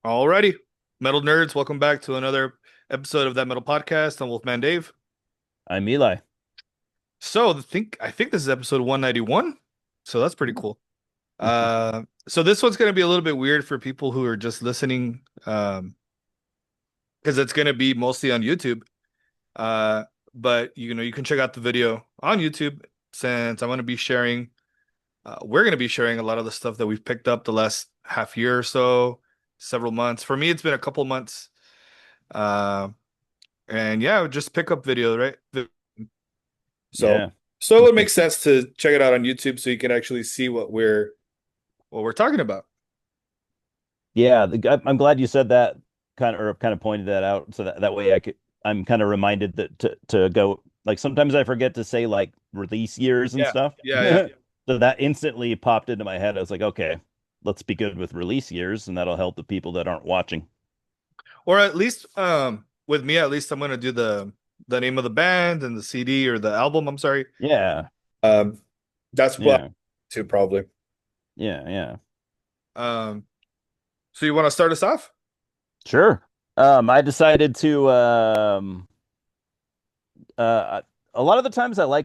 Alrighty, metal nerds, welcome back to another episode of That Metal Podcast. I'm Wolfman Dave. I'm Eli. So I think this is episode 191. So that's pretty cool. So this one's gonna be a little bit weird for people who are just listening, because it's gonna be mostly on YouTube. Uh, but you can check out the video on YouTube since I'm gonna be sharing. We're gonna be sharing a lot of the stuff that we've picked up the last half year or so, several months. For me, it's been a couple months. Uh, And yeah, just pick up video, right? So Yeah. so it would make sense to check it out on YouTube so you can actually see what we're talking about. Yeah, I'm glad you said that kind of pointed that out so that way I'm kind of reminded that to go like sometimes I forget to say like release years and Yeah, stuff. yeah, yeah. So that instantly popped into my head. I was like, okay, let's be good with release years and that'll help the people that aren't watching. Or at least with me at least I'm gonna do the name of the band and the CD or the album, I'm sorry. Yeah. Um that's what Yeah. to probably. Yeah, yeah. Um so you want to start us off? Sure. I decided to uh a lot of the times I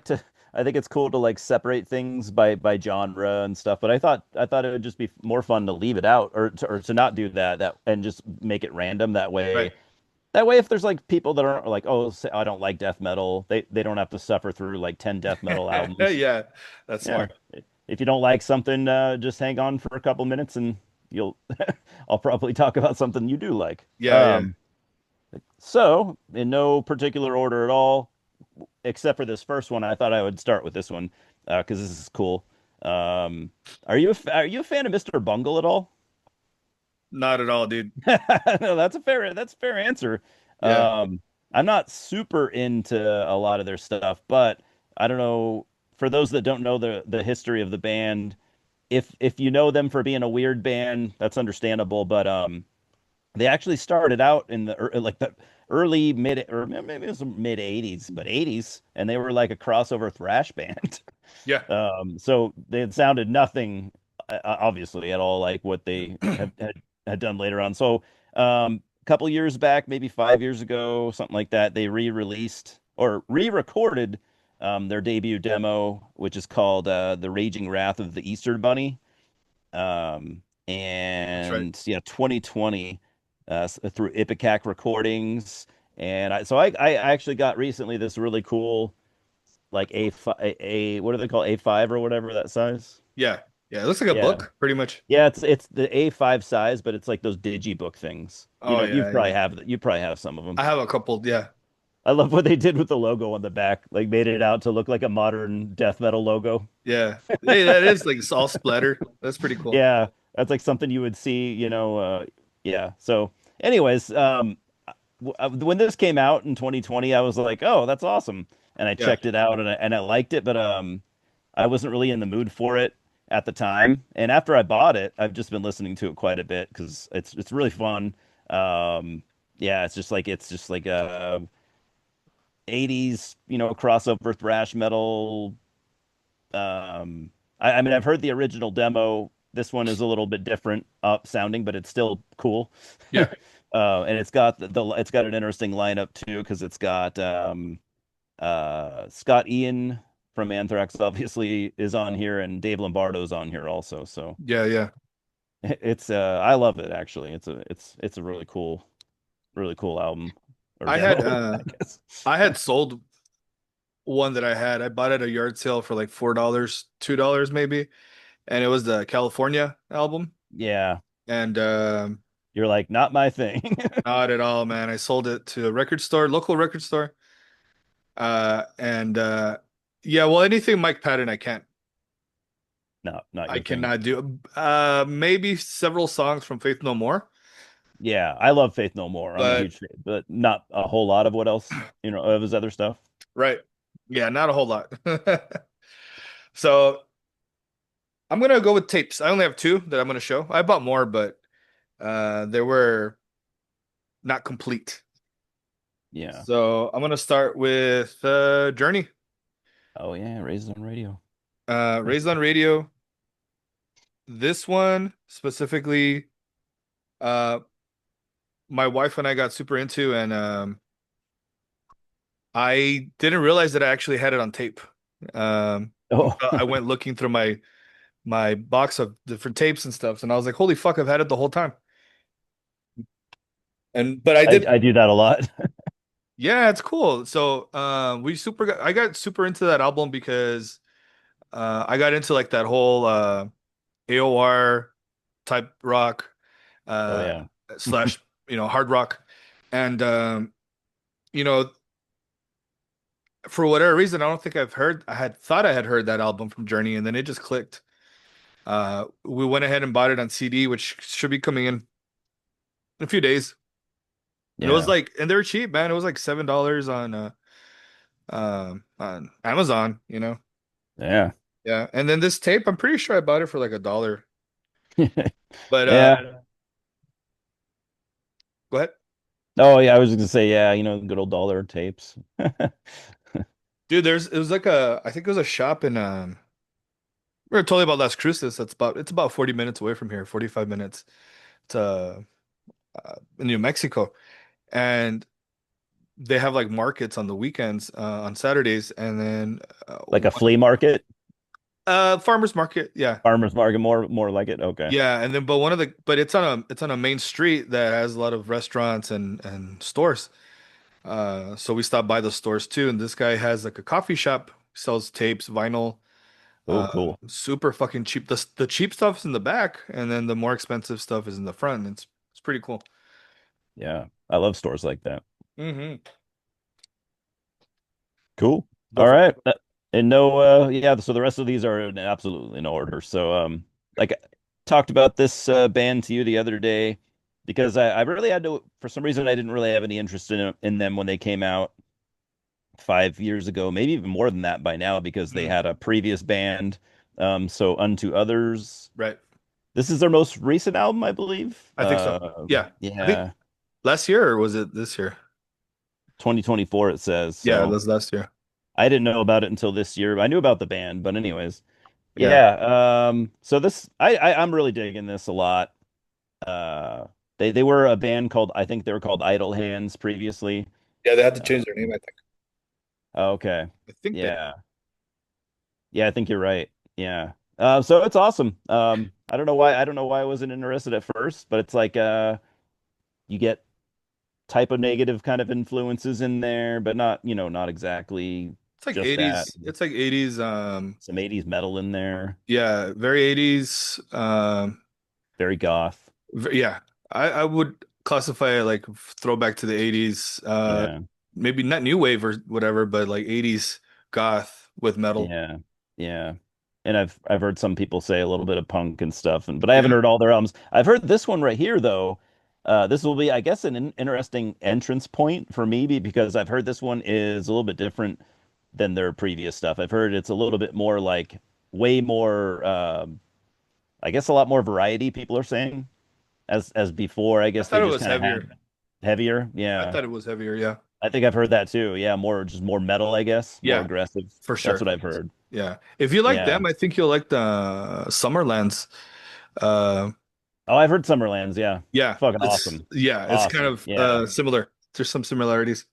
think it's cool to like separate things by genre and stuff, but I thought it would just be more fun to leave it out or to not do that and just make it random Right. that way if there's like people that aren't like, oh, say, I don't like death metal, they don't have to suffer through like 10 death metal albums. Yeah, that's Yeah, smart. if you don't like something, just hang on for a couple minutes and you'll I'll probably talk about something you do like. Yeah, yeah. So in no particular order at all, except for this first one, I thought I would start with this one because this is cool. Um, are you a fan of Mr. Bungle at all? Not at all, dude. No, that's a fair answer. Yeah. Um, I'm not super into a lot of their stuff, but I don't know. For those that don't know the history of the band, if you know them for being a weird band, that's understandable. But they actually started out in the early mid or maybe it was mid 80s, but 80s, and they were like a crossover thrash band. Yeah. So they had sounded nothing, obviously, at all like what they had done later on. So a couple years back, maybe 5 years ago, something like that, they re-released or re-recorded their debut demo, which is called "The Raging Wrath of the Easter Bunny." That's right. And yeah, 2020 through Ipecac Recordings. And I actually got recently this really cool like what do they call A5 or whatever that size? Yeah. Yeah, it looks like a Yeah. book pretty much. Yeah, it's the A5 size, but it's like those digibook things. Oh yeah, yeah. You probably have some of them. I have a couple, yeah. I love what they did with the logo on the back, like made it out to look like a modern death metal logo. Yeah. Hey, that is like it's all splattered. That's pretty cool. Yeah, that's like something you would see. Yeah. So, anyways, when this came out in 2020, I was like, "Oh, that's awesome," and I Yeah. checked it out and I liked it, but I wasn't really in the mood for it at the time. And after I bought it, I've just been listening to it quite a bit because it's really fun. Yeah, it's just like a 80s, crossover thrash metal. I mean, I've heard the original demo. This one is a little bit different up sounding, but it's still cool. Yeah. And it's got an interesting lineup too because it's got Scott Ian from Anthrax obviously is on here and Dave Lombardo's on here also. So Yeah, yeah. it's I love it actually. It's a really cool album or I had demo, uh I guess. I had sold one that I had. I bought it at a yard sale for like $4, $2 maybe, and it was the California album. Yeah, And you're like not my thing. not at all, man. I sold it to a record store, local record store. And yeah, well anything Mike Patton No, not I your thing. cannot do. Maybe several songs from Faith No More, Yeah, I love Faith No More. I'm a but huge fan, but not a whole lot of what else, of his other stuff. right. Yeah, not a whole lot. So I'm gonna go with tapes. I only have two that I'm gonna show. I bought more, but they were not complete. Yeah. So I'm gonna start with Journey. Oh yeah, Raised on Radio. Raised on Radio. this one specifically, uh, my wife and I got super into, and I didn't realize that I actually had it on tape. Oh, I went looking through my box of different tapes and stuff, and I was like, "Holy fuck, I've had it the whole time." And but I did, I do that a lot. yeah, it's cool. So, I got super into that album because I got into like that whole AOR type rock Oh uh yeah. slash hard rock, and you know for whatever reason I had thought I had heard that album from Journey, and then it just clicked. We went ahead and bought it on CD, which should be coming in a few days. And it was Yeah. like, and they were cheap, man. It was like $7 on Amazon, Yeah. Yeah. And then this tape, I'm pretty sure I bought it for like $1. But Yeah. go ahead. Oh yeah, I was gonna say, yeah, good old dollar tapes. Dude, it was like I think it was a shop in we were totally about Las Cruces. It's about 40 minutes away from here, 45 minutes to in New Mexico. And they have like markets on the weekends, on Saturdays, and then Like a flea market, farmers market, yeah. farmers market, more like it. Okay. Yeah, and then but it's on a main street that has a lot of restaurants and stores. So we stopped by the stores too, and this guy has like a coffee shop, sells tapes, vinyl, Oh, cool. super fucking cheap. The cheap stuff's in the back, and then the more expensive stuff is in the front. It's pretty cool. Yeah. I love stores like that. Hmm. Cool. Go All for right. And no, yeah, so the rest of these are in absolutely no order. So, like I talked about this band to you the other day because I really had to, for some reason, I didn't really have any interest in them when they came out 5 years ago, maybe even more than that by now, because they Mm, had a previous band. So Unto Others. right. This is their most recent album, I believe. I think so. Yeah. I think Yeah, last year, or was it this year? 2024 it says. Yeah, it So was last year. I didn't know about it until this year. I knew about the band, but anyways. Yeah. Yeah. So this I'm really digging this a lot. They were a band called, I think they were called Idle Hands previously. Yeah, they had to Uh, change their name, I think. okay. I think they Yeah. Yeah, I think you're right. Yeah. So it's awesome. I don't know why I wasn't interested at first, but it's like you get type of negative kind of influences in there, but not, not exactly It's like just that. 80s. It's like 80s. Some 80s metal in there, Yeah, very 80s. very goth. Yeah, I would classify it like throwback to the 80s. Yeah. Maybe not new wave or whatever, but like 80s goth with metal. Yeah, yeah. And I've heard some people say a little bit of punk and stuff, but I haven't Yeah, heard all their albums. I've heard this one right here though. This will be, I guess, an in interesting entrance point for me because I've heard this one is a little bit different than their previous stuff. I've heard it's a little bit more like way more, I guess, a lot more variety. People are saying as before. I I guess they thought it just was kind of heavier. had heavier. I Yeah, thought it was heavier. Yeah, I think I've heard that too. Yeah, more metal. I guess more yeah, aggressive. for That's sure. what I've heard. Yeah, if you like Yeah. them, I think you'll like the Summerlands. Uh, Oh, I've heard Summerlands. Yeah. yeah, Fucking awesome. it's kind Awesome. of Yeah. similar. There's some similarities.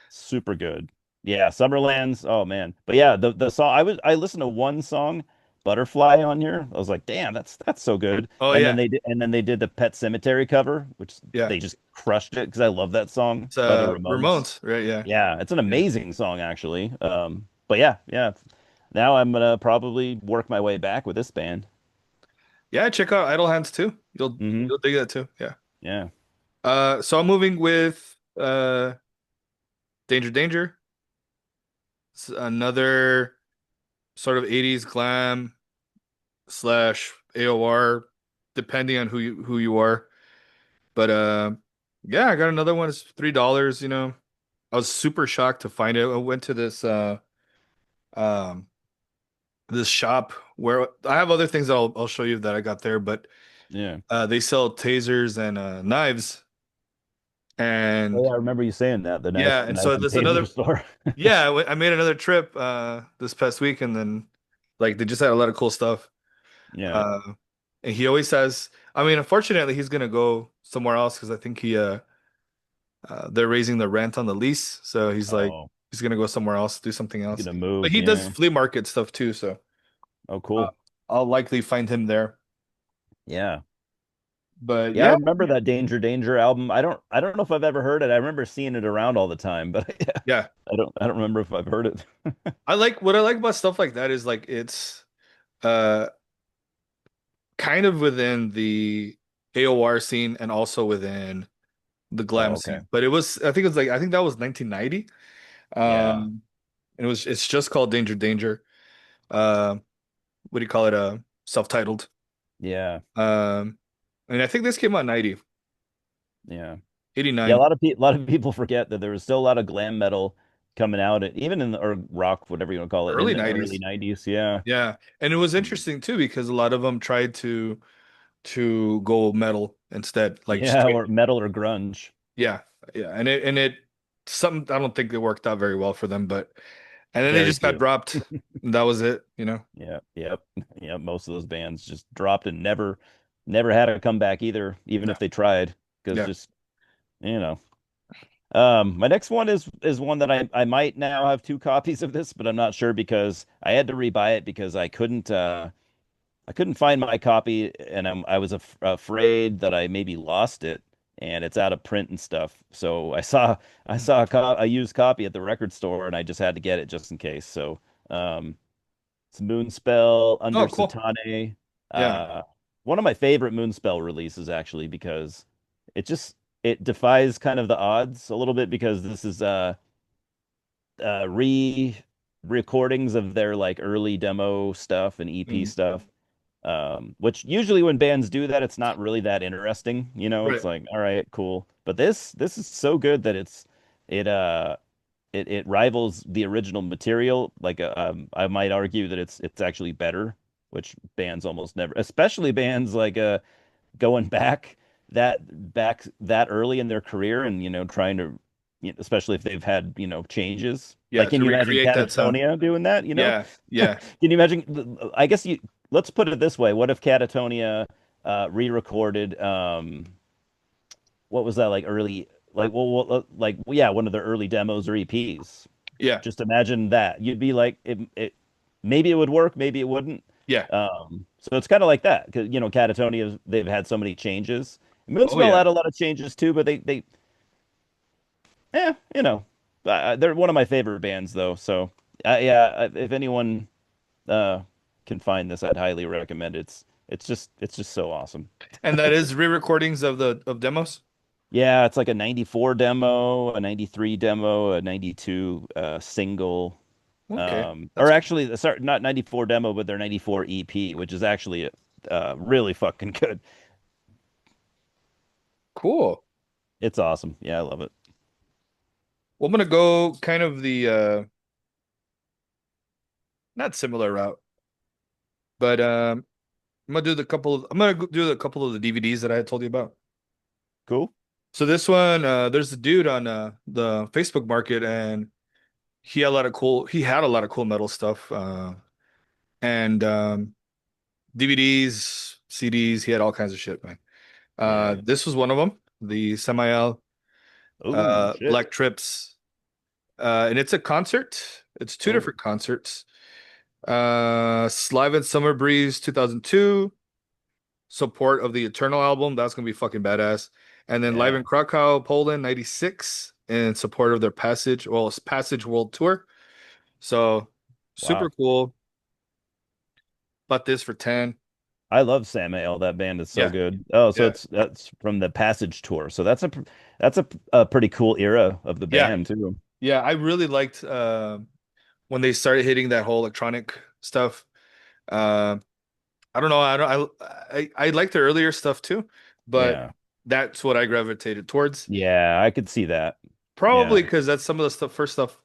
Super good. Yeah. Summerlands. Oh man. But yeah, the song I listened to one song, Butterfly on here. I was like, damn, that's so good. Oh yeah, And then they did the Pet Cemetery cover, which yeah. they just crushed it because I love that song It's by the Ramones. Ramones, right? Yeah, Yeah, it's an yeah, amazing song actually. But yeah, yeah. Now I'm gonna probably work my way back with this band. yeah. Check out Idle Hands too. Hmm. You'll dig that too. Yeah. Yeah. So I'm moving with Danger Danger. It's another sort of 80s glam slash AOR, depending on who you are. But yeah, I got another one. It's $3. I was super shocked to find it. I went to um this shop where I have other things that I'll show you that I got there, but Yeah. they sell tasers and knives. Oh And yeah, I remember you saying that, the yeah, and knife so and there's taser another. store. Yeah, I made another trip this past week, and then like they just had a lot of cool stuff. Yeah. Uh, and he always says, I mean, unfortunately, he's gonna go somewhere else because I think they're raising the rent on the lease, so he's like Oh, he's gonna go somewhere else, do something he's else. gonna But move. he does Yeah. flea market stuff too, so Oh, uh, cool. I'll likely find him there. Yeah. But Yeah, I yeah, remember that Danger Danger album. I don't know if I've ever heard it. I remember seeing it around all the time, but yeah, yeah, I don't remember if I've heard it. I like what I like about stuff like that is like it's uh kind of within the AOR scene and also within the glam Oh, okay. scene. But it was I think it was like I think that was 1990. Yeah. And it's just called Danger Danger. Uh, what do you call it? Self-titled. Yeah. Um, and I think this came out 90, Yeah. Yeah, 89. a lot of people forget that there was still a lot of glam metal coming out, even in the or rock, whatever you want to call it, in Early the early 90s. 90s. Yeah. Yeah. And it was interesting too because a lot of them tried to go metal instead, like Yeah, straight. or metal or grunge. Yeah. Yeah. And it something I don't think it worked out very well for them, but and then they Very just got few. dropped. And that was it, you know. Yeah, yep. Yeah, most of those bands just dropped and never had a comeback either, even Yeah. if they tried. Because Yeah. just, you know. My next one is one that I might now have two copies of this, but I'm not sure because I had to rebuy it because I couldn't find my copy, and I was afraid that I maybe lost it, and it's out of print and stuff. So I saw a used copy at the record store, and I just had to get it just in case. So um, it's Moonspell Oh, Under cool. Satane. Yeah. Uh, One of my favorite Moonspell releases actually because it just it defies kind of the odds a little bit because this is re recordings of their like early demo stuff and EP Mm. stuff. Which usually when bands do that, it's not really that interesting. It's Right. like, all right, cool. But this is so good that it uh it rivals the original material. Like I might argue that it's actually better, which bands almost never, especially bands like going back that early in their career and trying to especially if they've had changes. Yeah, Like, can to you imagine recreate that sound. Catatonia doing that? Yeah. Yeah. Can you imagine? I guess you let's put it this way. What if Catatonia re-recorded what was that like early like like yeah, one of their early demos or EPs. Yeah. Just imagine that. You'd be like it maybe it would work, maybe it wouldn't. Yeah. So it's kind of like that because Catatonia they've had so many changes. Oh Moonspell yeah. had a lot of changes too, but they yeah, they're one of my favorite bands though. So yeah, if anyone uh can find this, I'd highly recommend it. It's just so awesome. And that is re-recordings of demos. Yeah, it's like a 94 demo, a 93 demo, a 92 single. Okay. Or That's actually, sorry, not 94 demo, but their 94 EP, which is actually really fucking good. cool. It's awesome. Yeah, I love it. Well, I'm gonna go kind of the not similar route, but I'm gonna do a couple of the DVDs that I had told you about. Cool. So this one, there's a dude on the Facebook market, and he had a lot of cool metal stuff, and DVDs, CDs. He had all kinds of shit, man. Yeah. This was one of them, the Samael Oh, shit. Black Trips, and it's a concert. It's two Oh, different concerts. Live in Summer Breeze 2002, support of the Eternal album. That's gonna be fucking badass. And then Live yeah. in Krakow, Poland 96, in support of their it's Passage World Tour. So super Wow. cool. Bought this for 10. I love Samael. That band is so Yeah, good. Oh, so yeah, that's from the Passage tour. So that's a pretty cool era of the yeah, band too. yeah. I really liked when they started hitting that whole electronic stuff. Uh, I don't know. I liked the earlier stuff too, but Yeah. that's what I gravitated towards. Yeah, I could see that. Probably Yeah. because that's some of the first stuff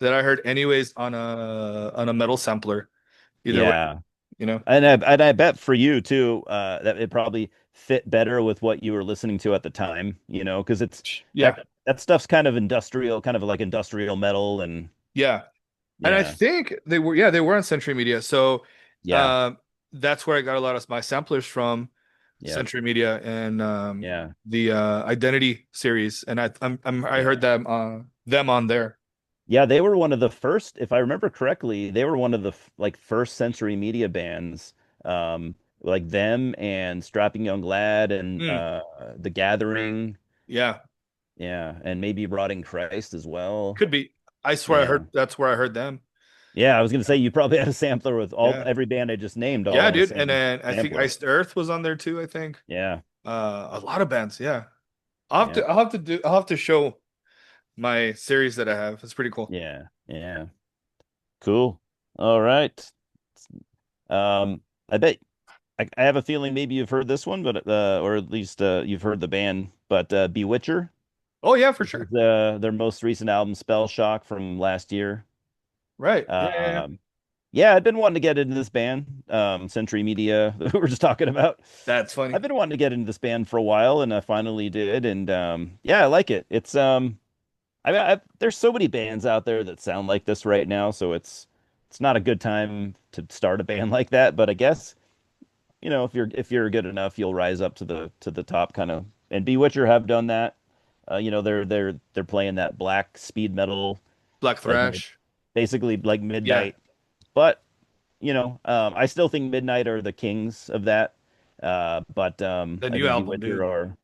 that I heard anyways on a metal sampler. Either way, Yeah. you know. And I bet for you too, that it probably fit better with what you were listening to at the time, because it's Yeah, that stuff's kind of industrial, kind of like industrial metal and yeah. And I yeah. think they were on Century Media. So Yeah. um that's where I got a lot of my samplers from, Yep. Century Media and Yeah. the Identity series, and I heard Yeah. them on there. Yeah, they were one of the first, if I remember correctly, they were one of the like first Century Media bands. Like them and Strapping Young Lad and Mm, The Gathering. yeah, Yeah, and maybe Rotting Christ as well. could be. I swear I Yeah. heard that's where I heard them. Yeah, I was gonna say you probably had a sampler with all Yeah, every band I just named all yeah, on the dude. And same then I think sampler. Iced Earth was on there too. I think Yeah. a lot of bands. Yeah, Yeah. I'll have to show my series that I have. It's pretty cool. Yeah. Yeah. Cool. All right. I bet I have a feeling maybe you've heard this one, but or at least you've heard the band, but Bewitcher. Oh yeah, for This is sure. their most recent album, Spell Shock, from last year. Right. Yeah, yeah, yeah. Um, yeah, I'd been wanting to get into this band, Century Media, that we were just talking about. That's funny. I've been wanting to get into this band for a while, and I finally did. And yeah, I like it. It's I mean, there's so many bands out there that sound like this right now, so it's not a good time to start a band like that. But I guess if you're good enough, you'll rise up to the top kind of. And Bewitcher have done that. They're playing that black speed metal, Black like Thrash. basically like Yeah, Midnight. But I still think Midnight are the kings of that. But the I new think album, Bewitcher dude. are.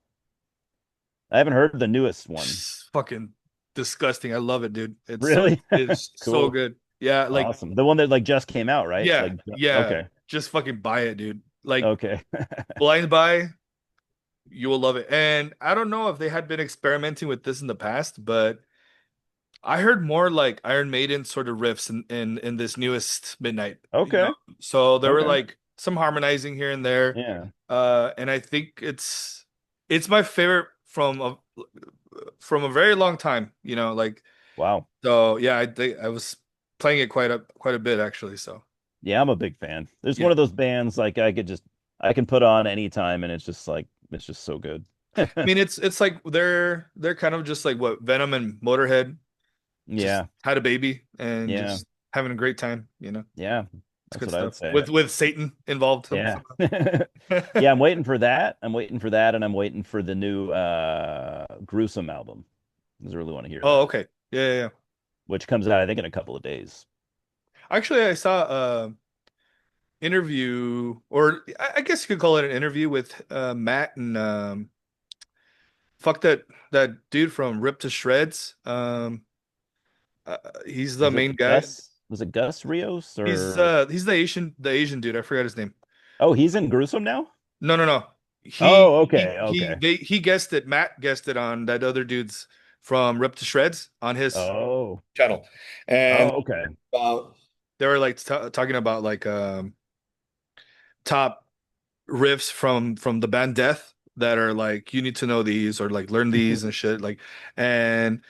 I haven't heard the newest one. It's fucking disgusting. I love it, dude. Really? It's so Cool. good. Yeah, like Awesome. The one that like just came out, right? yeah, Like yeah. okay. Just fucking buy it, dude. Like Okay. blind buy, you will love it. And I don't know if they had been experimenting with this in the past, but I heard more like Iron Maiden sort of riffs in this newest Midnight, you know. Okay. So there were Okay. like some harmonizing here and there. Yeah. And I think it's my favorite from a very long time, you know, like Wow. so yeah, I think I was playing it quite a bit actually. So Yeah, I'm a big fan. There's one yeah. of those bands like I can put on anytime and it's just so good. I mean it's like they're kind of just like what Venom and Motorhead just Yeah. had a baby and Yeah. just having a great time, you know. Yeah. It's That's good what I would stuff. say. With Satan involved Yeah. somehow. Yeah, I'm waiting for that. I'm waiting for that and I'm waiting for the new Gruesome album. I really want to hear Oh, that, okay. Yeah, yeah, yeah. which comes out I think in a couple of days. Actually, I saw a interview, or I guess you could call it an interview with Matt and fuck that dude from Rip to Shreds. He's the Was it main guy. Gus? Was it Gus Rios He's the Asian dude. I forgot his name. Oh, he's in Gruesome now? No, no, no. Oh, okay, okay. He guessed it. Matt guessed it on that other dude's from Rip to Shreds on his Oh. channel, and Oh, okay. uh, they were like talking about like top riffs from the band Death that are like you need to know these or like learn these and shit like and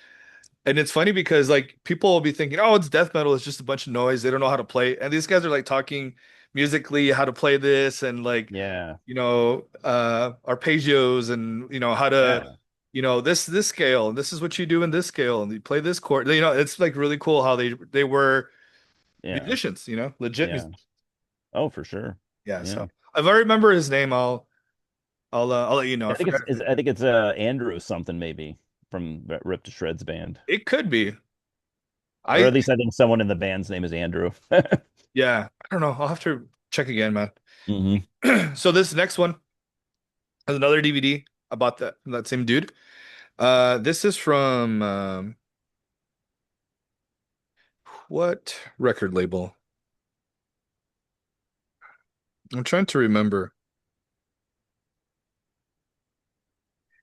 it's funny because like people will be thinking oh it's death metal, it's just a bunch of noise, they don't know how to play, and these guys are like talking musically how to play this and like Yeah. arpeggios and how to Yeah. this scale and this is what you do in this scale and you play this chord, it's like really cool how they were Yeah. musicians, legit Yeah. musicians. Oh, for sure. Yeah, Yeah. so if I remember his name I'll let you know. I forgot his name. I think it's Andrew something maybe from Rip to Shreds band. It could be. Or I at least I think someone in the band's name is Andrew. Yeah, I don't know. I'll have to check again, man. Hmm. So this next one is another DVD about that same dude. This is from what record label? I'm trying to remember.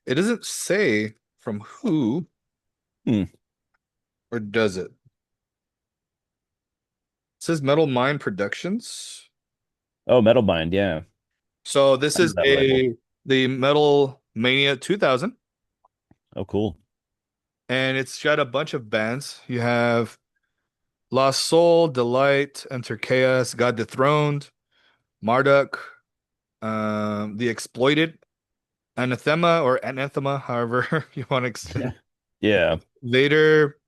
It doesn't say from who, Hmm. or does it? It says Metal Mind Productions. Oh, Metal Mind, yeah. So this I know is that label. the Metal Mania 2000, Oh, cool. and it's got a bunch of bands. You have Lost Soul, Delight, Enter Chaos, God Dethroned, Marduk, The Exploited, Anathema or Anathema, however you want to say Yeah. it. Yeah. Vader,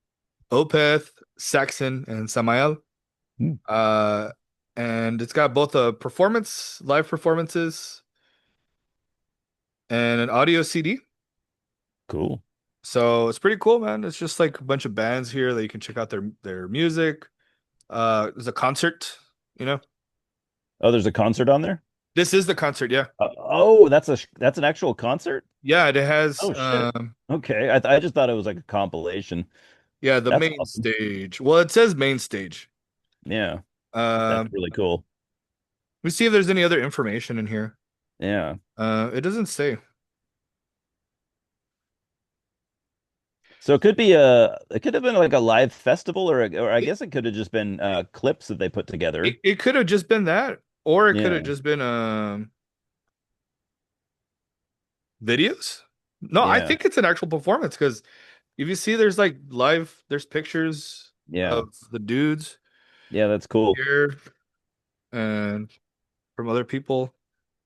Opeth, Saxon, and Samael. Hmm. Uh, and it's got both a performance, live performances, and an audio CD. Cool. So it's pretty cool, man. It's just like a bunch of bands here that you can check out their music. There's a concert, you know. Oh, there's a concert on there? This is the concert, yeah. Oh, that's an actual concert? Yeah, it has Oh shit. Okay. I just thought it was like a compilation. yeah, the That's main awesome. stage. Well, it says main stage. Yeah, that's Um, really cool. let me see if there's any other information in here. Yeah. It doesn't say. So it could have been like a live festival or I It, guess it could have just been clips that they put it, together. it could have just been that, or it could have Yeah. just been videos. No, I Yeah. think it's an actual performance because if you see there's like live, there's pictures Yeah. of the dudes Yeah, that's cool. here and from other people.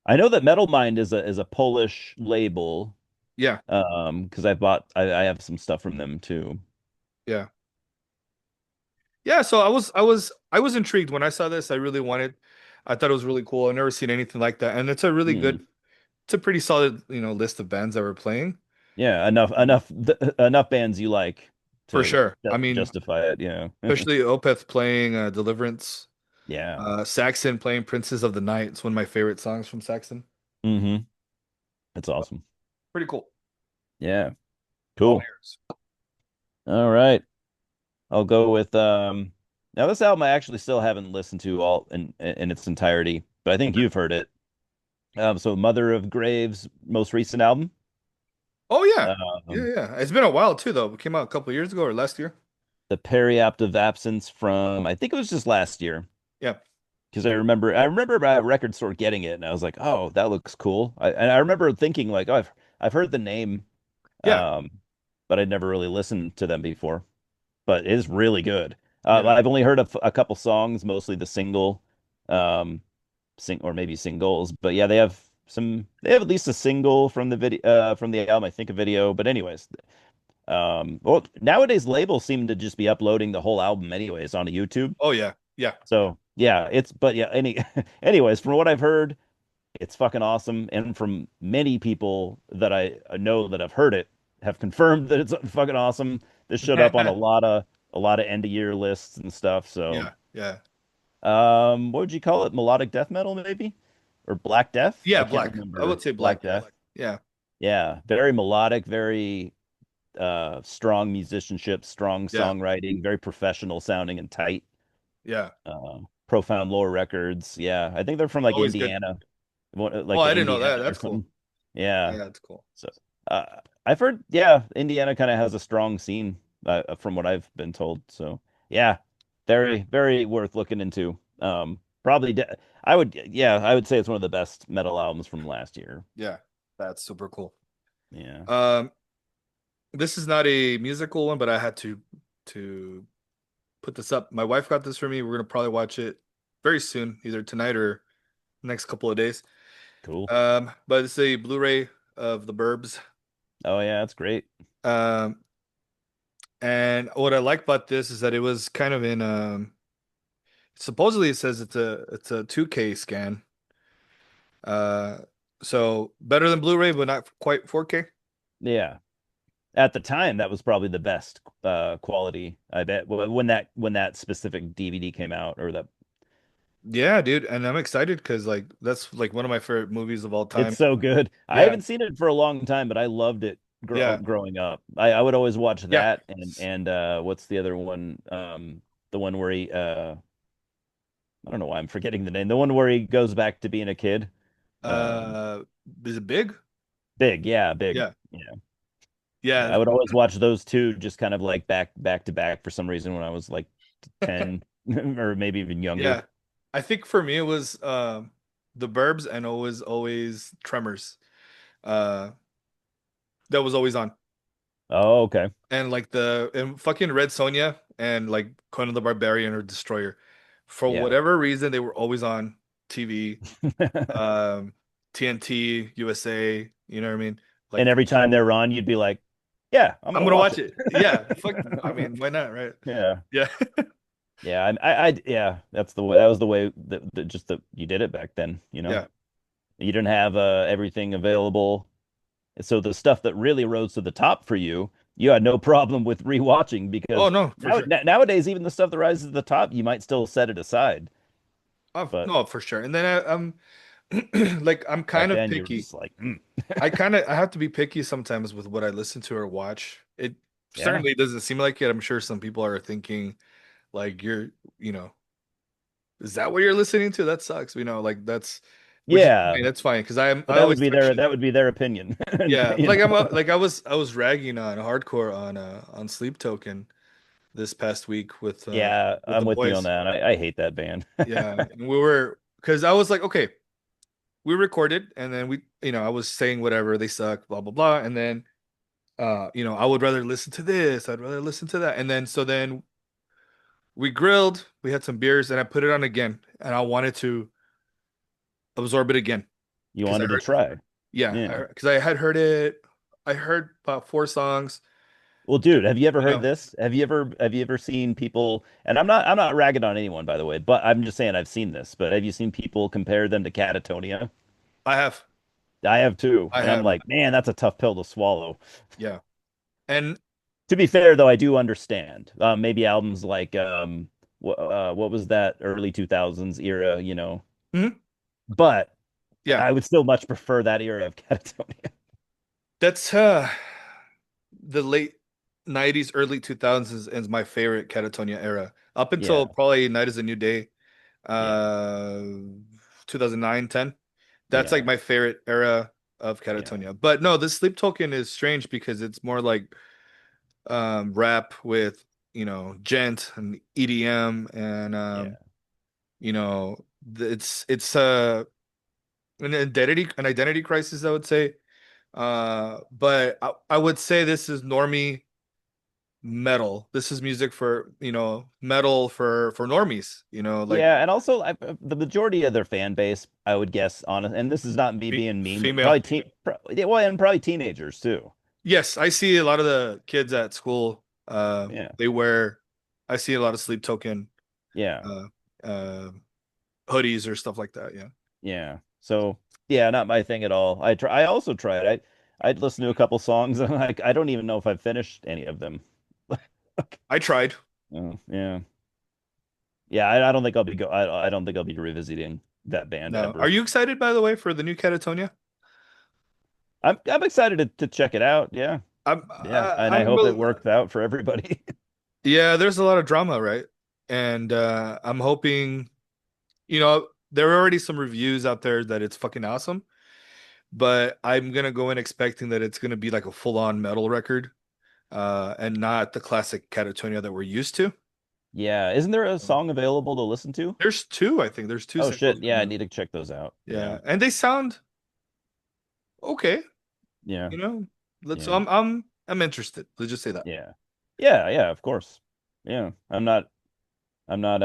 I know that Metal Mind is a Polish label. Yeah, Because I have some stuff from them too. yeah. Yeah, so I was intrigued when I saw this. I thought it was really cool. I've never seen anything like that. And Hmm. it's a pretty solid, list of bands that were playing. Yeah, enough bands you like For to sure. I mean, justify it. Yeah. especially Opeth playing Deliverance, Yeah. Saxon playing Princess of the Night. It's one of my favorite songs from Saxon. Hmm. That's awesome. Pretty cool. Yeah. All Cool. ears. All right. I'll go with now this album I actually still haven't listened to all in its entirety, but I think you've heard it. So Mother of Graves' most recent album. Oh yeah. Yeah, Um, yeah. It's been a while too though. It came out a couple years ago or last year. the Periaptive Absence from I think it was just last year. Yeah. Because I remember my record store getting it and I was like, oh, that looks cool. And I remember thinking like, oh, I've heard the name, Yeah. um, but I'd never really listened to them before. But it is really good. Yeah. I've only heard a couple songs, mostly the single, um, or maybe singles. But yeah, they have at least a single from the video from the album. I think a video. But anyways, well nowadays labels seem to just be uploading the whole album anyways onto YouTube. Oh yeah. Yeah. So yeah, but yeah, anyways, from what I've heard, it's fucking awesome. And from many people that I know that have heard it have confirmed that it's fucking awesome. This showed up on a lot of end of year lists and stuff. So, Yeah. Yeah. what would you call it? Melodic death metal, maybe? Or Black Death? Yeah, I can't black. I would remember. say Black black. Yeah. Death. Yeah. Yeah, very melodic, very strong musicianship, strong Yeah. songwriting, very professional sounding and tight. Yeah. Profound Lore Records. Yeah, I think they're from like Always good. Indiana, Oh, like I didn't know Indiana that. or That's cool. something. Yeah. Yeah, that's cool. So I've heard, yeah, Indiana kind of has a strong scene from what I've been told. So yeah, very worth looking into. Probably I would say it's one of the best metal albums from last year. Yeah, that's super cool. Yeah, Um, this is not a musical one, but I had to put this up. My wife got this for me. We're gonna probably watch it very soon, either tonight or next couple of days. cool. But it's a Blu-ray of The Burbs. Oh yeah, that's great. Um, and what I like about this is that it was kind of in supposedly it says it's a 2K scan. Uh, so better than Blu-ray, but not quite 4K. Yeah. At the time, that was probably the best quality, I bet. When that specific DVD came out, or that Yeah, dude, and I'm excited because like that's like one of my favorite movies of all it's time. so good. I Yeah, haven't seen it for a long time, but I loved it yeah, growing up. I would always watch yeah. that and what's the other one? The one where he I don't know why I'm forgetting the name. The one where he goes back to being a kid. Um, Uh, is it big? Big, yeah, big. Yeah, Yeah. yeah, I would always watch those two just kind of like back to back for some reason when I was like 10 or maybe even younger. yeah. I think for me it was The Burbs and always Tremors. Uh, that was always on. Oh, okay. And like and fucking Red Sonja and like Conan the Barbarian or Destroyer. For Yeah. whatever reason, they were always on TV. Um, TNT, USA, you know what I mean? And Like every time they're on, you'd be like, yeah, I'm I'm gonna gonna watch watch it. it. Yeah, fuck. I mean, why not, right? Yeah. Yeah. Yeah, that's the way. That was the way that just that you did it back then. Yeah. You didn't have everything available, so the stuff that really rose to the top for you, you had no problem with rewatching Oh because no, for sure. nowadays even the stuff that rises to the top, you might still set it aside. But No, for sure. And then I'm like I'm back kind of then, you were picky. just like, I have to be picky sometimes with what I listen to or watch. It yeah, certainly doesn't seem like it. I'm sure some people are thinking like you know, is that what you're listening to? That sucks. Like which is yeah. fine. That's fine because But I always touch it. that would be their opinion. Yeah, You like know? like I was ragging on hardcore on Sleep Token this past week Yeah, with I'm the with you on boys. that. I hate that band. Yeah, and we were because I was like, okay, we recorded and then I was saying whatever, they suck, blah blah blah, and then I would rather listen to this, I'd rather listen to that, and then we grilled, we had some beers, and I put it on again, and I wanted to absorb it again You because I wanted to heard, try. yeah, Yeah. because I had heard it, I heard about four songs, Well, dude, have you ever you heard know, this? Have you ever seen people, and I'm not ragging on anyone, by the way, but I'm just saying I've seen this, but have you seen people compare them to Catatonia? I have, I have too. I And I'm have, like, man, that's a tough pill to swallow. yeah, and To be fair, though, I do understand. Maybe albums like what was that early 2000s era, mhm, but yeah, I would still much prefer that era of Catatonia. that's the late 90s, early 2000s is my favorite Catatonia era. Up until Yeah, probably Night is a New Day, yeah, uh 2009, 10. That's like yeah, my favorite era of yeah, Catatonia. But no, this Sleep Token is strange because it's more like rap with, gent and EDM and yeah. it's an identity crisis, I would say. But I would say this is normie metal. This is music for, metal for normies, like Yeah, and also the majority of their fan base, I would guess, and this is not me being mean, but female. yeah, well, and probably teenagers too. Yes, I see a lot of the kids at school. Yeah, They wear. I see a lot of Sleep Token yeah, uh, uh, hoodies or stuff like that. Yeah. yeah. So yeah, not my thing at all. I also tried. I'd listen to a couple songs and like I don't even know if I've finished any of them. I tried. Oh, yeah, yeah. I don't think I'll be I don't think I'll be revisiting that band No. Are ever. you excited, by the way, for the new Catatonia? I'm excited to check it out. Yeah, yeah, and I I'm hope it works out for everybody. yeah, there's a lot of drama, right? And I'm hoping, there are already some reviews out there that it's fucking awesome, but I'm gonna go in expecting that it's gonna be like a full-on metal record, and not the classic Catatonia that we're used to. Yeah, isn't there a song available to listen to? There's two, I think. There's two Oh singles shit, right yeah, I now. need to check those out. Yeah, Yeah, and they sound okay. yeah, You know, let's. yeah, I'm interested. Let's just say that. yeah, yeah, of course. Yeah, I'm not I'm not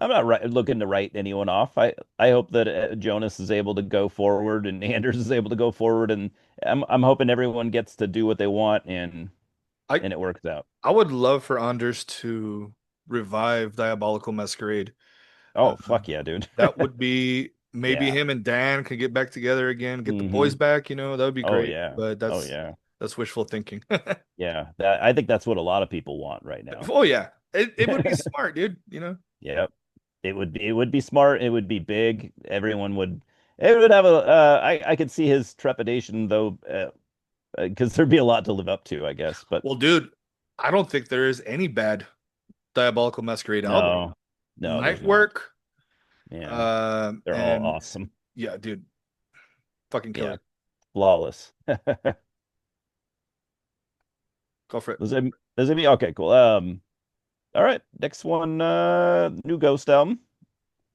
looking to write anyone off. I hope that Jonas is able to go forward and Anders is able to go forward, and I'm hoping everyone gets to do what they want I and it works out. I would love for Anders to revive Diabolical Masquerade. Uh, Oh fuck yeah, dude. that would be maybe Yeah. him and Dan could get back together again, get the boys Hmm. back. That would be Oh great. yeah. But Oh yeah. that's wishful thinking. Yeah. That I think that's what a lot of people want right now. Oh yeah, it would be smart, dude. Yeah. It would be smart. It would be big. Everyone would. It would have a. I could see his trepidation though, because there'd be a lot to live up to, I guess. But Well, dude, I don't think there is any bad Diabolical Masquerade album. no, no, there's not. Nightwork, Yeah, they're all and awesome. yeah, dude, fucking Yeah, killer. flawless. Go for it. Does it be okay? Cool. All right. Next one. New Ghost album,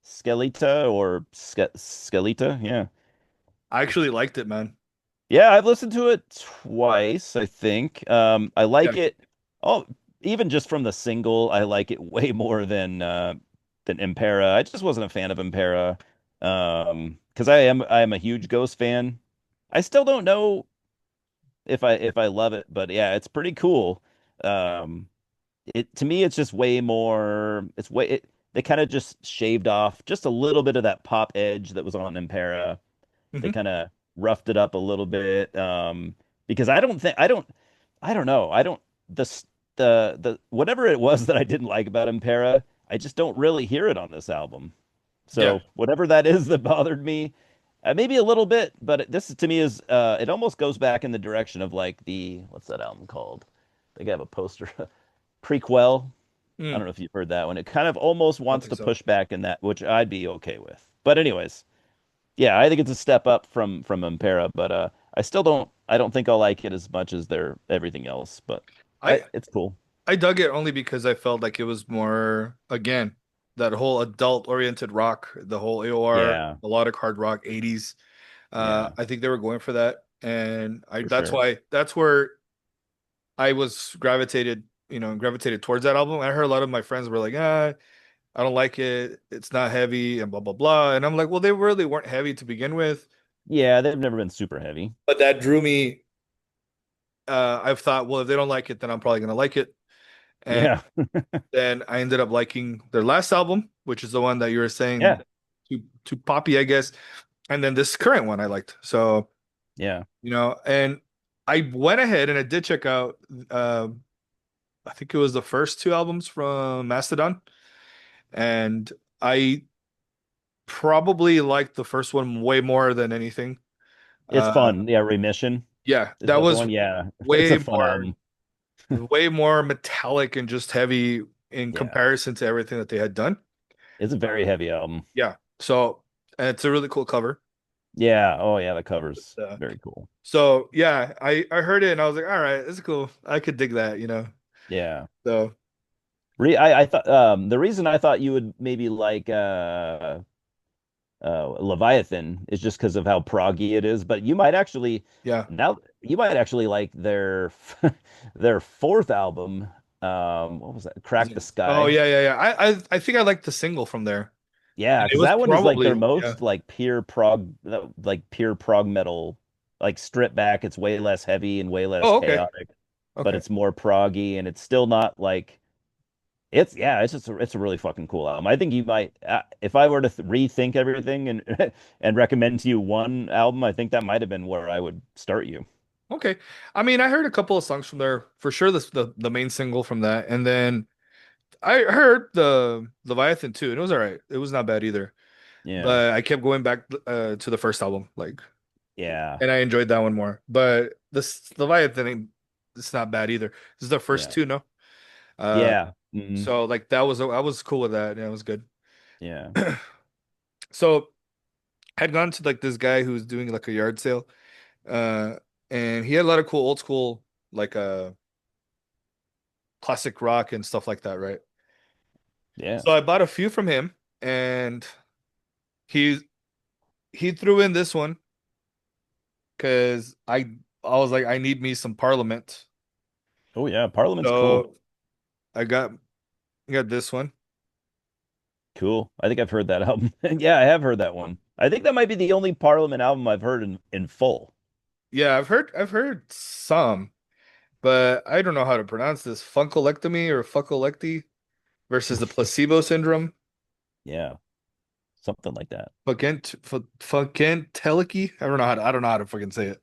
Skeleta or Skeleta. Yeah. I actually liked it, man. Yeah, I've listened to it twice, I think. I Yeah, like it. Oh, even just from the single, I like it way more than Impera. I just wasn't a fan of Impera. Because I am a huge Ghost fan. I still don't know if I love it, but yeah, it's pretty cool. Um, it to me it's just way more they kind of just shaved off just a little bit of that pop edge that was on Impera. They Hmm. kind of roughed it up a little bit. Because I don't know. I don't the the whatever it was that I didn't like about Impera, I just don't really hear it on this album. Yeah. So whatever that is that bothered me, maybe a little bit, but this to me is it almost goes back in the direction of like the what's that album called? I think I have a poster. Prequel. I don't Mm, know if you've heard that one. It kind of almost I don't wants think to so. push back in that, which I'd be okay with. But anyways, yeah, I think it's a step up from Impera, but I don't think I'll like it as much as their everything else, but I it's cool. I dug it only because I felt like it was more, again, that whole adult oriented rock, the whole AOR, Yeah. melodic hard rock 80s. Yeah, I think they were going for that. And I for sure. that's where I was gravitated towards that album. I heard a lot of my friends were like, I don't like it. It's not heavy and blah blah blah. And I'm like, well, they really weren't heavy to begin with. Yeah, they've never been super heavy. But that drew me. I've thought, well, if they don't like it, then I'm probably gonna like it. And Yeah. then I ended up liking their last album, which is the one that you were saying Yeah. too poppy, I guess. And then this current one I liked. So, Yeah. and I went ahead and I did check out I think it was the first two albums from Mastodon. And I probably liked the first one way more than anything. It's Uh fun. Yeah, Remission. yeah, Is that that the was one? Yeah. It's a way fun album. way more metallic and just heavy in Yeah. comparison to everything that they had done. It's a very heavy album. Yeah. So, and it's a really cool cover. Yeah. Oh yeah, the cover's Uh, very cool. so yeah, I heard it and I was like, all right, it's cool. I could dig that. Yeah. So I thought the reason I thought you would maybe like Leviathan is just because of how proggy it is, but yeah. you might actually like their their fourth album. What was that? Crack the Oh Sky. yeah, yeah, yeah. I think I like the single from there. Yeah, And it because was that one is like their probably yeah. most like pure prog metal, like stripped back. It's way less heavy and way less Oh, okay. chaotic, but Okay. it's more proggy and it's still not like it's just it's a really fucking cool album. I think you might if I were to rethink everything and and recommend to you one album, I think that might have been where I would start you. Okay. I mean, I heard a couple of songs from there for sure. The main single from that, and then I heard the Leviathan too, and it was all right. It was not bad either. Yeah. But I kept going back to the first album, like, Yeah. and I enjoyed that one more. But this Leviathan, it's not bad either. This is the first Yeah. two, no? Uh, Yeah. Hmm. so like that was I was cool with that. Yeah, it was good. Yeah. So I had gone to like this guy who was doing like a yard sale, uh, and he had a lot of cool old school like classic rock and stuff like that, right? Yeah. So I bought a few from him, and he he threw in this one because I was like I need me some Parliament, Oh yeah, Parliament's cool. so I got this one. Cool. I think I've heard that album. Yeah, I have heard that one. I think that might be the only Parliament album I've heard in full. Yeah, I've heard some, but I don't know how to pronounce this. Funkolectomy or Funkolecty versus the placebo syndrome. Yeah, something like that. Funkentelicky. I don't know how to fucking say it.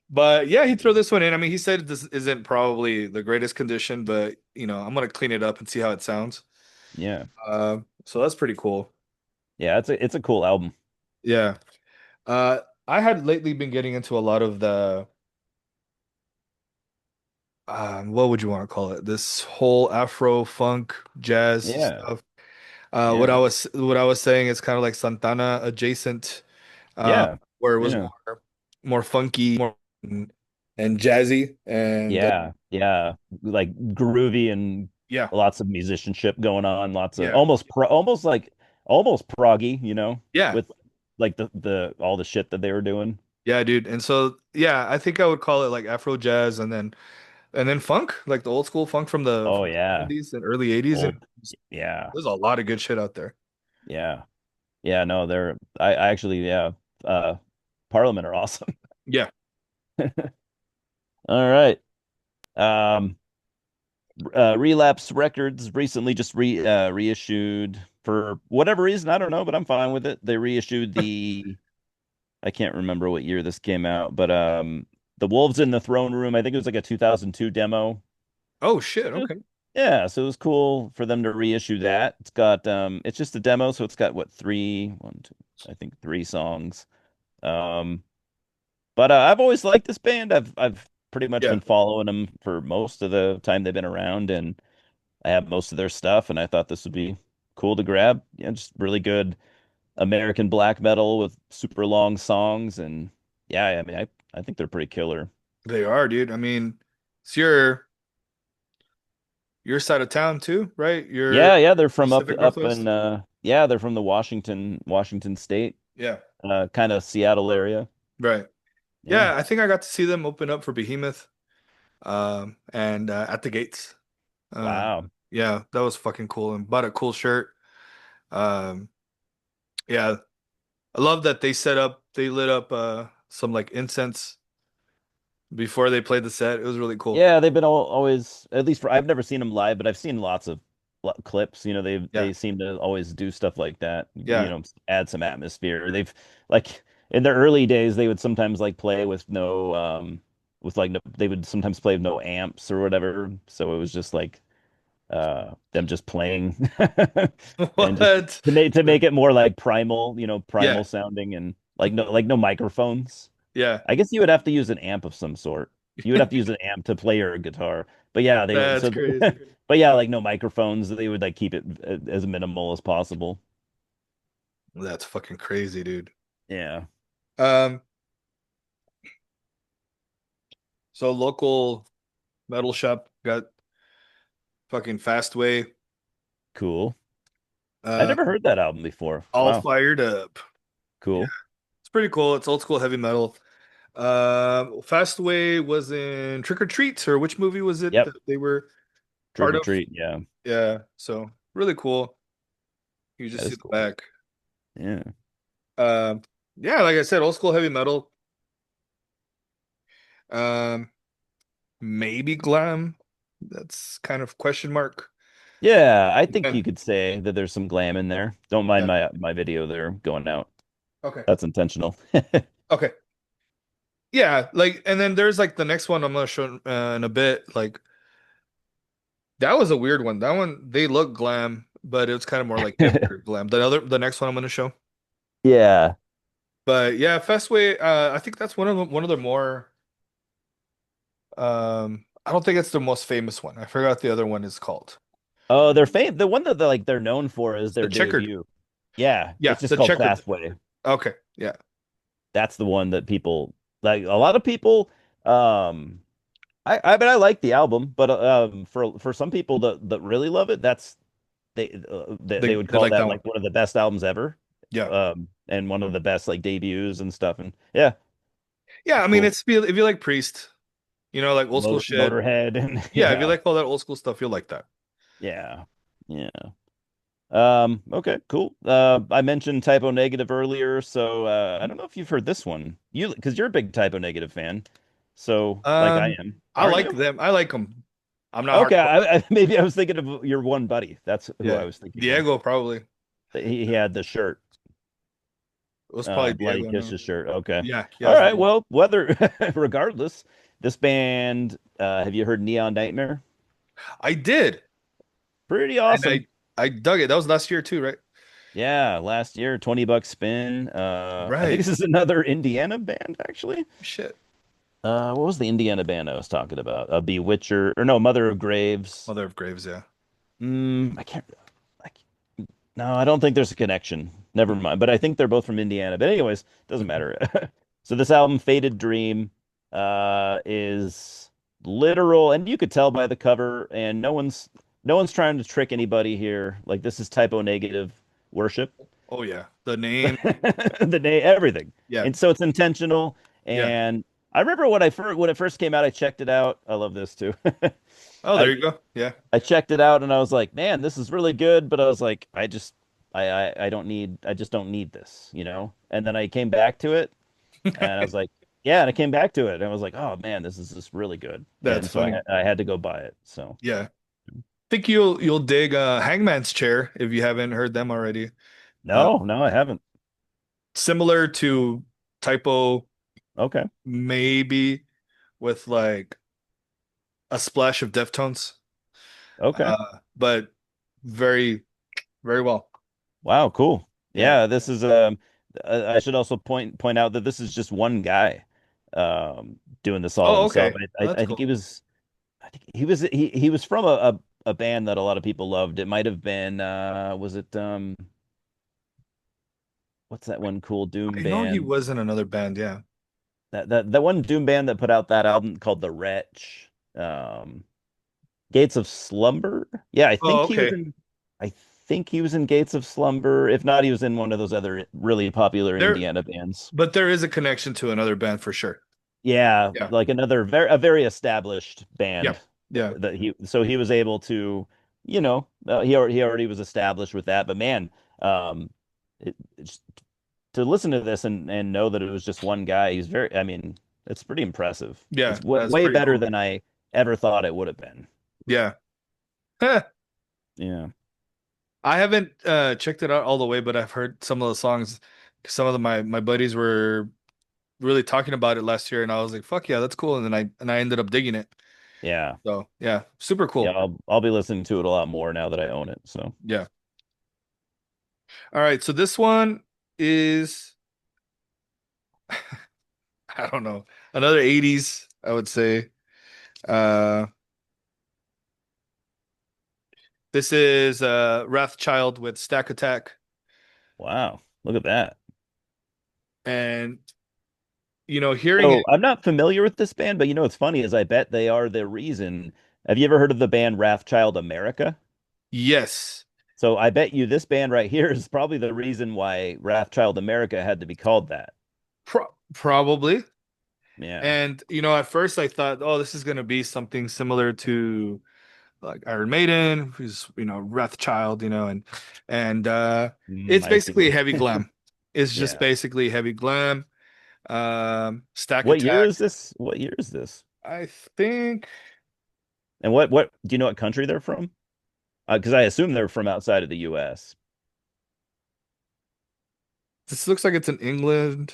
But yeah, he threw this one in. I mean, he said this isn't probably the greatest condition, but I'm gonna clean it up and see how it sounds. Yeah. So that's pretty cool. Yeah, it's a cool album. Yeah. Uh, I had lately been getting into a lot of the what would you want to call it? This whole Afro funk jazz Yeah. stuff. Yeah. What I was saying is kind of like Santana adjacent, uh, Yeah. where it was Yeah. more funky, more and jazzy, and Yeah. Yeah. Like groovy and yeah, lots of musicianship going on, lots of yeah, almost proggy, you know, yeah, with like the all the shit that they were doing. yeah, dude. And so yeah, I think I would call it like Afro jazz, and then funk, like the old school funk from the Oh yeah. 70s and early 80s, and Old. Yeah. there's a lot of good shit out there. Yeah. Yeah, no, I actually yeah, uh Parliament are awesome. Yeah. All right. Um Relapse Records recently just reissued for whatever reason, I don't know, but I'm fine with it. They reissued the I can't remember what year this came out, but The Wolves in the Throne Room, I think it was like a 2002 demo. Oh shit. Yeah, Okay. yeah, so it was cool for them to reissue that. It's got it's just a demo, so it's got what one, two, I think three songs. Um but I've always liked this band. I've pretty much Yeah. been following them for most of the time they've been around, and I have most of their stuff, and I thought this would be cool to grab. Yeah, just really good American black metal with super long songs, and yeah, I mean, I think they're pretty killer. They are, dude. I mean, it's your side of town too, right? Your Yeah, yeah, they're from Pacific up in Northwest. yeah, they're from the Washington State, Yeah. kind of Seattle area. Right. Yeah. Yeah, I think I got to see them open up for Behemoth, and at the gates. Uh, Wow. yeah, that was fucking cool and bought a cool shirt. Um, yeah, I love that they lit up some like incense before they played the set. It was really cool. Yeah, they've been always, at least I've never seen them live, but I've seen lots of clips. You know, Yeah. they seem to always do stuff like that. You Yeah. know, add some atmosphere. They've like in their early days, they would sometimes like play with no with like no, they would sometimes play with no amps or whatever. So it was just like them just playing and just What? to make it more like primal, you know, Yeah. primal sounding, and like no microphones. Yeah. I guess you would have to use an amp of some sort. You would have to use an amp to play your guitar. But yeah, they would That's so crazy. but yeah, like no microphones. They would like keep it as minimal as possible. That's fucking crazy, dude. Yeah. Um, so local metal shop got fucking Fastway, Cool. I've uh, never heard that album before. all Wow. fired up. Yeah, Cool. it's pretty cool. It's old school heavy metal. Fastway was in Trick or Treat, or which movie was it Yep. that they were Trick part or of? treat. Yeah. Yeah, so really cool. You just That see is the cool. back. Yeah. Um, yeah, like I said, old school heavy metal. Um, maybe glam. That's kind of question mark. Yeah, I think And you could say that there's some glam in there. Don't mind yeah, my video there going out. okay, That's intentional. okay, yeah. Like, and then there's like the next one I'm gonna show in a bit. Like that was a weird one. That one they look glam, but it was kind of more like hipster glam. The next one I'm gonna show. Yeah. But yeah, Festway. I think that's one of the more. I don't think it's the most famous one. I forgot what the other one is called. Oh, the one that they're known for is The their checkered. debut. Yeah, Yeah, it's just the called checkered. Fastway. Okay. Yeah. That's the one that people like. A lot of people, um, I mean, I like the album, but for some people that really love it, they would They call like that that one. like one of the best albums ever, Yeah. and one of the best like debuts and stuff. And yeah, Yeah, it's I mean cool. it's if you like Priest, like old school shit. Motorhead and Yeah, if you yeah, like all that old school stuff, you'll like that. yeah, yeah. Okay, cool. I mentioned Typo Negative earlier, so I don't know if you've heard this one. Because you're a big Typo Negative fan, so like I am, I aren't like you? them. I like them. I'm not Okay, hardcore. maybe I was thinking of your one buddy. That's who I Yeah. was thinking of. Diego probably. He had the shirt, It was probably Bloody Diego, no. Kisses shirt. Okay, Yeah, all yes. right. Well, whether regardless, this band. Have you heard Neon Nightmare? I did. Pretty And awesome. I dug it. That was last year too, right? Yeah, last year, $20 spin. I think Right. this is another Indiana band, actually. Shit. What was the Indiana band I was talking about? Bewitcher, or no, Mother of Graves. Mother of Graves, yeah. I can't. I, no, I don't think there's a connection. Never Hmm. mind. But I think they're both from Indiana. But anyways, doesn't matter. So this album, Faded Dream, is literal, and you could tell by the cover. And no one's trying to trick anybody here. Like this is typo negative worship. Oh yeah. The name. The name, everything, Yeah. and so it's intentional. Yeah. And I remember when it first came out, I checked it out. I love this too. Oh, there I you go. Yeah. I checked it out and I was like, man, this is really good. But I was like, I just don't need this, you know? And then I came back to it and I was like, yeah, and I came back to it and I was like, oh man, this is just really good. That's And so funny. I had to go buy it. So Yeah. think you'll dig Hangman's Chair if you haven't heard them already. Uh, No, no, I haven't. Similar to Typo, Okay. maybe with like a splash of Deftones, Okay. but very very well. Wow, cool. Yeah. Yeah, this is I should also point out that this is just one guy doing this all Oh, himself. okay. Oh, that's I think cool. he was from a band that a lot of people loved. It might have been was it what's that one cool Doom I know he band? was in another band. Yeah. That one Doom band that put out that album called The Wretch. Um Gates of Slumber? Yeah, Oh, okay. I think he was in Gates of Slumber. If not, he was in one of those other really popular There, Indiana bands. but there is a connection to another band for sure. Yeah, Yeah. like another very established Yeah. band Yeah. that he was able to, he already was established with that. But man, um, it's, to listen to this and know that it was just one guy, I mean, it's pretty impressive. Yeah. It's w That's way pretty better cool. than I ever thought it would have been. Yeah. Huh. Yeah. I haven't checked it out all the way, but I've heard some of the songs. Some of my buddies were really talking about it last year, and I was like, "Fuck yeah, that's cool." And then I ended up digging it. Yeah. So yeah, super Yeah, cool. I'll be listening to it a lot more now that I own it. So, Yeah. All right. So this one is I don't know, another 80s, I would say. Uh this is Wrathchild with Stack Attack. wow, look at that. And hearing it, So, I'm not familiar with this band, but what's funny is I bet they are the reason. Have you ever heard of the band Wrathchild America? yes. So, I bet you this band right here is probably the reason why Wrathchild America had to be called that. Probably. Yeah. And at first I thought, oh, this is gonna be something similar to like Iron Maiden, who's Wrathchild, and it's I basically see. heavy glam. It's just Yeah. basically heavy glam. Stack What year Attack. is this? What year is this? I think And what do you know what country they're from? Because I assume they're from outside of the US. this looks like it's in England.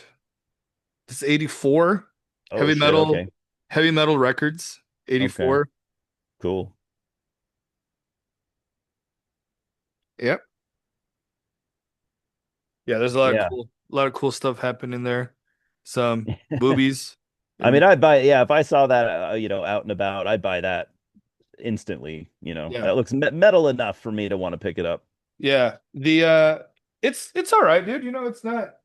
It's 84. Oh Heavy shit, metal, okay. heavy metal records, Okay. 84. Cool. Yep. Yeah, there's Yeah. a lot of cool stuff happening there. Some boobies. I Maybe. mean, I'd buy, yeah, if I saw that, out and about, I'd buy that instantly. Yeah. That looks metal enough for me to want to pick it up. Yeah. It's all right, dude. It's not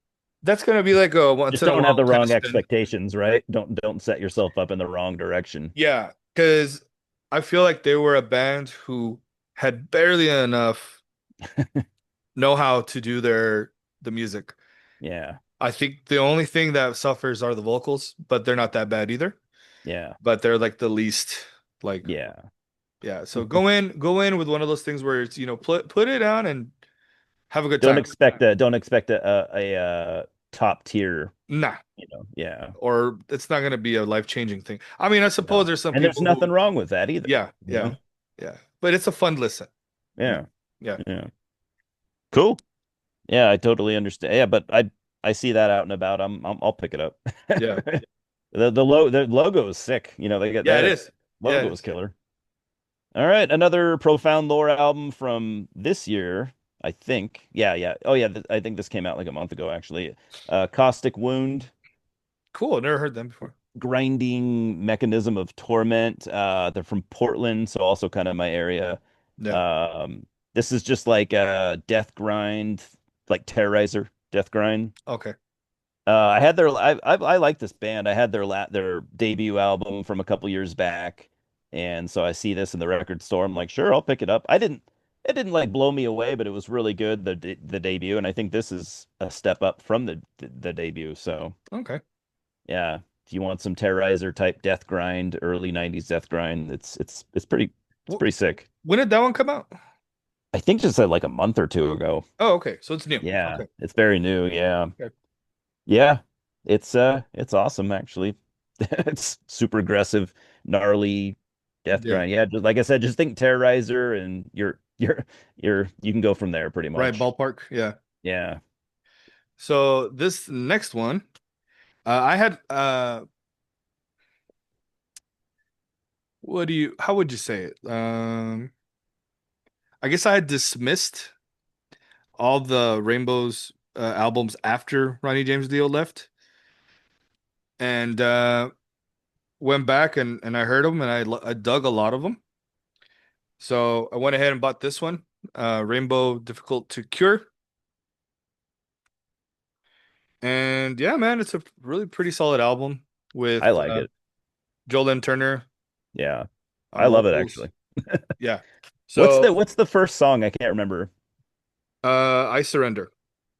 that's gonna be like a once Just in a don't have while the kind of wrong spin. expectations, right? Don't set yourself up in the wrong direction. Yeah, because I feel like they were a band who had barely enough know-how to do the music. Yeah. I think the only thing that suffers are the vocals, but they're not that bad either. Yeah. But they're like the least like Yeah. yeah. So go in with one of those things where it's put it on and have a good Don't time. expect a top tier, Nah, Yeah. or it's not gonna be a life-changing thing. I mean, I suppose No. there's some And there's people who nothing wrong with that either, yeah, you yeah, know? yeah. But it's a fun listen. Yeah. Yeah, Yeah. Cool. Yeah, I totally understand. Yeah, but I see that out and about. I'll pick it up. yeah, The logo is sick. They got yeah. It that is. Yeah, it logo is is. killer. All right, another Profound Lore album from this year, I think. Yeah, yeah. Oh yeah, I think this came out like a month ago actually. Caustic Wound, Cool. Never heard them before. Grinding Mechanism of Torment. They're from Portland, so also kind of my area. Yeah. Um, this is just like death grind, like Terrorizer, death grind. Okay. I had their I like this band. I had their debut album from a couple years back, and so I see this in the record store. I'm like, sure, I'll pick it up. It didn't like blow me away, but it was really good the debut, and I think this is a step up from the debut. So Okay. yeah, if you want some Terrorizer type death grind, early '90s death grind, it's Wh- pretty sick. When did that one come out? I think just like a month or two ago. Oh, okay. So it's new. Yeah, Okay. it's very new. Yeah. Okay. Yeah, it's awesome actually. It's super aggressive, gnarly. Death Yeah, Grind. Yeah, just, like I said, just think Terrorizer, and you can go from there pretty right. much. Ballpark. Yeah. Yeah, So this next one, I had how would you say it? I guess I had dismissed all the Rainbow's albums after Ronnie James Dio left, and went back and I heard them and I dug a lot of them. So I went ahead and bought this one, Rainbow Difficult to Cure. And yeah, man, it's a really pretty solid album I with like it. Joel Lynn Turner Yeah, I on love it vocals. actually. Yeah. So What's the first song? I can't remember. I Surrender.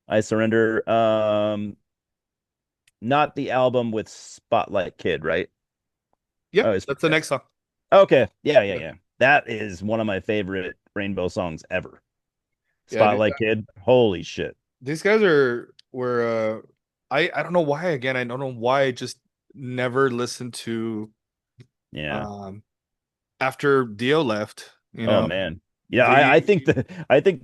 I Surrender. Not the album with Spotlight Kid, right? I Yep, always that's the forget. next song. Okay, yeah, yeah, Yeah. yeah. That is one of my favorite Rainbow songs ever. Yeah, dude. Spotlight Kid. Holy shit. These guys are were I don't know why again, I don't know why I just never listened to Yeah. um after Dio left, Oh man. Yeah, I they think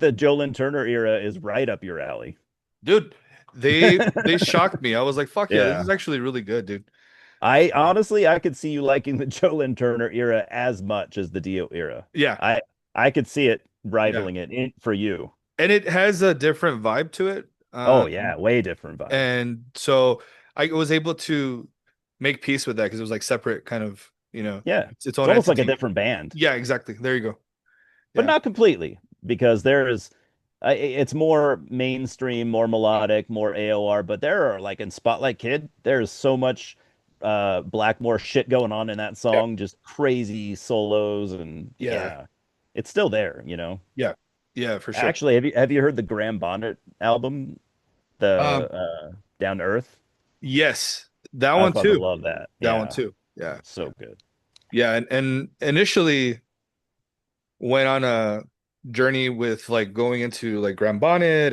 the Jolyn Turner era is right up your alley. dude, they shocked me. I was like, fuck yeah, this is Yeah. actually really good, dude. I honestly I could see you liking the Jolyn Turner era as much as the Dio era. Yeah, I I could see it yeah. rivaling it for you. And it has a different vibe to it. Oh yeah, way different vibe. And so I was able to make peace with that because it was like separate kind of, Yeah. its It's own almost like a entity. different band, Yeah, exactly. There you go. but Yeah. not completely because it's more mainstream, more melodic, more AOR, but there are like in Spotlight Kid, there's so much Blackmore shit going on in that Yeah. song, just crazy solos and Yeah. yeah. It's still there, you know. Yeah. Yeah, for sure. Actually, have you heard the Graham Bonnet album, Um, the Down to Earth? yes, that I one fucking too. love that. That one Yeah, too. Yeah. so good. Yeah, and initially went on a journey with like going into like Grand Bonnet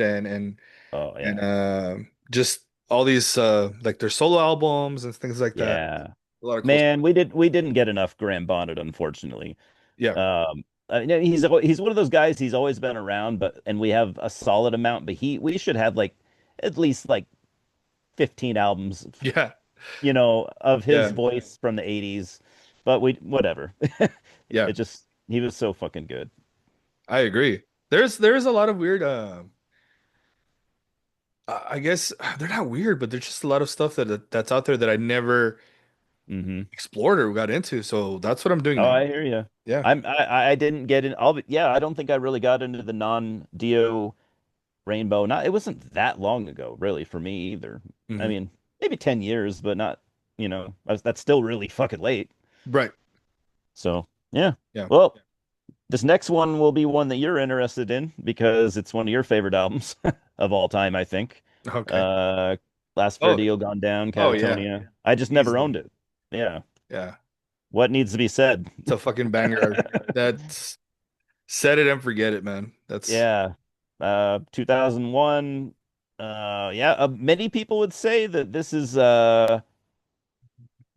Oh and yeah. just all these like their solo albums and things like that. Yeah. A lot of cool stuff. Man, we didn't get enough Graham Bonnet, unfortunately. Yeah. No, he's one of those guys. He's always been around, and we have a solid amount. But we should have like at least like 15 albums, Yeah. of his Yeah. voice from the 80s. But we whatever. Yeah. It just he was so fucking good. I agree. There's a lot of weird I guess they're not weird, but there's just a lot of stuff that's out there that I never Hmm. explored or got into. So that's what I'm doing Oh, now. I hear you. Yeah. I didn't get in. Yeah, I don't think I really got into the non-Dio Rainbow. Not it wasn't that long ago, really, for me either. I Hmm. mean, maybe 10 years, but not, that's still really fucking late. Right. So, yeah. Yeah. Well, this next one will be one that you're interested in because it's one of your favorite albums of all time, I think. Okay. Uh, Last Fair Oh, Deal Gone Down, oh yeah. Catatonia. I just never Easily. owned it. Yeah. Yeah. What needs to be said? It's a fucking banger. That's set it and forget it, man. That's Yeah. 2001. Yeah, many people would say that this is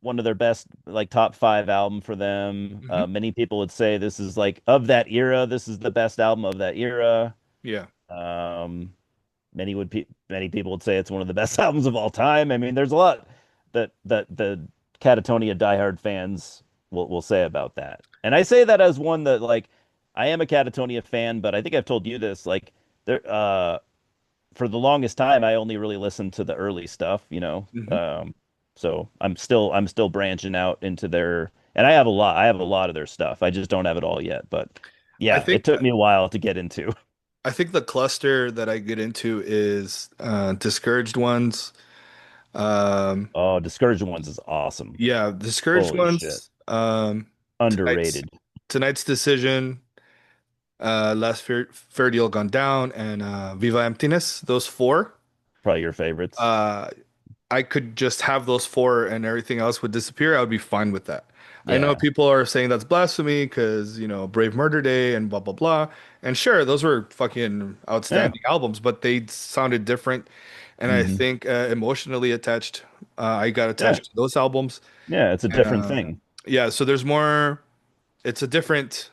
one of their best, like top five album for them. Mhm. Many people would say this is like of that era, this is the best album of that era. Yeah. Um, many people would say it's one of the best albums of all time. I mean, there's a lot that the Catatonia diehard fans will say about that. And I say that as one that like I am a Catatonia fan, but I think I've told you this, like there for the longest time I only really listened to the early stuff, Hmm. so I'm still branching out into their and I have a lot of their stuff. I just don't have it all yet, but I yeah, it think took me a while to get into. I think the cluster that I get into is Discouraged Ones. Um, Oh, Discouraged Ones is awesome. yeah, Discouraged Holy shit. Ones. Tonight's Underrated. tonight's decision. Fair Deal Gone Down and Viva Emptiness. Those four. Probably your favorites. Uh, I could just have those four and everything else would disappear. I would be fine with that. I know Yeah. people are saying that's blasphemy because, Brave Murder Day and blah, blah, blah. And sure, those were fucking Yeah. outstanding albums, but they sounded different. And I Hmm. think emotionally attached, I got Yeah. attached to those albums. Yeah, it's a And different thing. yeah, so there's more. it's a different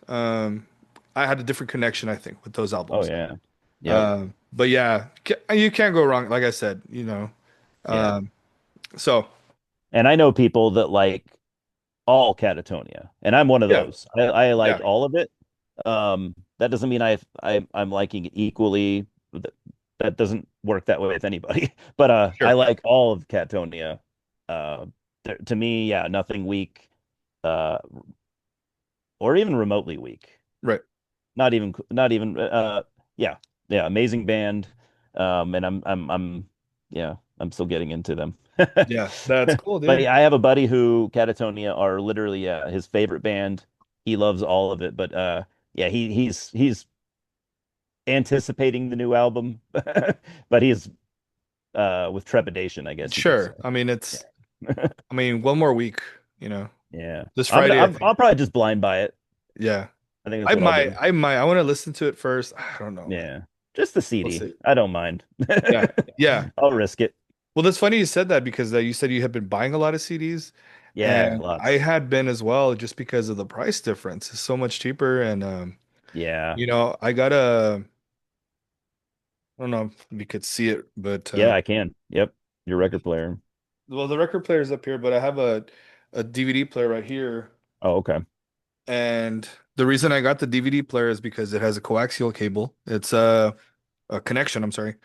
I had a different connection, I think, with those Oh albums. yeah. Yep. But yeah, you can't go wrong, like I said, you know. Yeah. Um, so And I know people that like all Catatonia, and I'm one of yeah, those. I like yeah, all of it. That doesn't mean I'm liking it equally. That, that doesn't work that way with anybody. But I sure, like all of Catatonia. To me, yeah, nothing weak, uh, or even remotely weak. right. Not even yeah, yeah, amazing band. And yeah, I'm still getting into them. Yeah, that's cool, But dude. yeah, I have a buddy who Catatonia are literally his favorite band. He loves all of it, but yeah, he's anticipating the new album, but he's with trepidation, I guess you could say. Sure. I mean, Yeah. I mean, one more week, you know, Yeah. this Friday, I think. I'll probably just blind buy it. Yeah. I think that's what I'll do. I want to listen to it first. I don't know, man. Yeah. Just the We'll CD. see. I don't mind. Yeah. Yeah. I'll risk it. Well, that's funny you said that because you said you had been buying a lot of CDs, Yeah, and I lots. had been as well, just because of the price difference. It's so much cheaper, and Yeah. I got a. I don't know if you could see it, but Yeah, I can. Yep. Your record player. well, the record player is up here, but I have a DVD player right here, Oh, okay. and the reason I got the DVD player is because it has a coaxial cable. It's a connection, I'm sorry.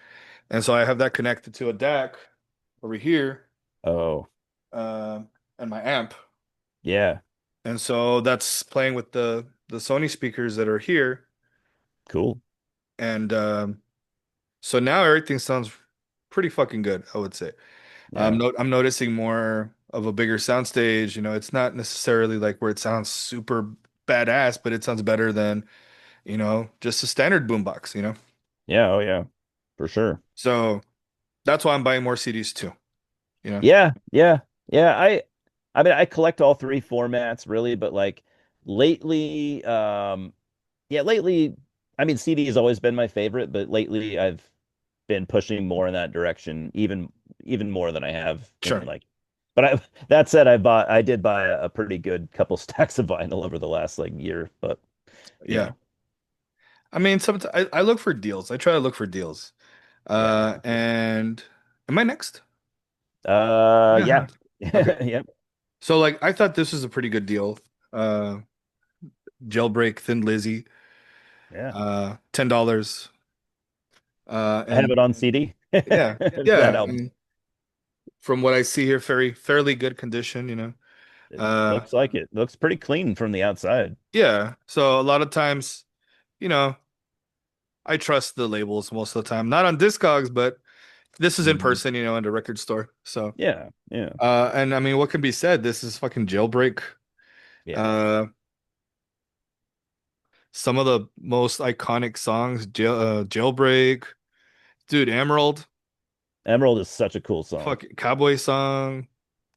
And so I have that connected to a DAC over here, Oh, um, and my amp. yeah. And so that's playing with the Sony speakers that are here. Cool. And so now everything sounds pretty fucking good, I would say. Yeah. I'm noticing more of a bigger soundstage. It's not necessarily like where it sounds super badass, but it sounds better than, just a standard boombox. Yeah. Oh, yeah. For sure. So that's why I'm buying more CDs too, you know. Yeah. Yeah. Yeah. I mean, I collect all three formats really, but like lately, yeah, lately, I mean, CD has always been my favorite, but lately I've been pushing more in that direction, even more than I have in Sure. like. But that said, I did buy a pretty good couple stacks of vinyl over the last like year, but you Yeah. know, I mean, sometimes I look for deals. I try to look for deals. yeah, And am I next? yeah, Yeah. Okay. yep, So like I thought this was a pretty good deal. Uh Jailbreak Thin Lizzy, yeah. $10. I have And it on CD. yeah, That yeah. album. From what I see here, fairly good condition. It Uh looks like it. Looks pretty clean from the outside. yeah. So a lot of times, you know, I trust the labels most of the time. Not on Discogs, but this is in Mhm. person, in a record store. So Yeah, yeah, and I mean what can be said? This is fucking Jailbreak. yeah. Uh some of the most iconic songs, Jailbreak, dude, Emerald, Emerald is such a cool song. fucking Cowboy song,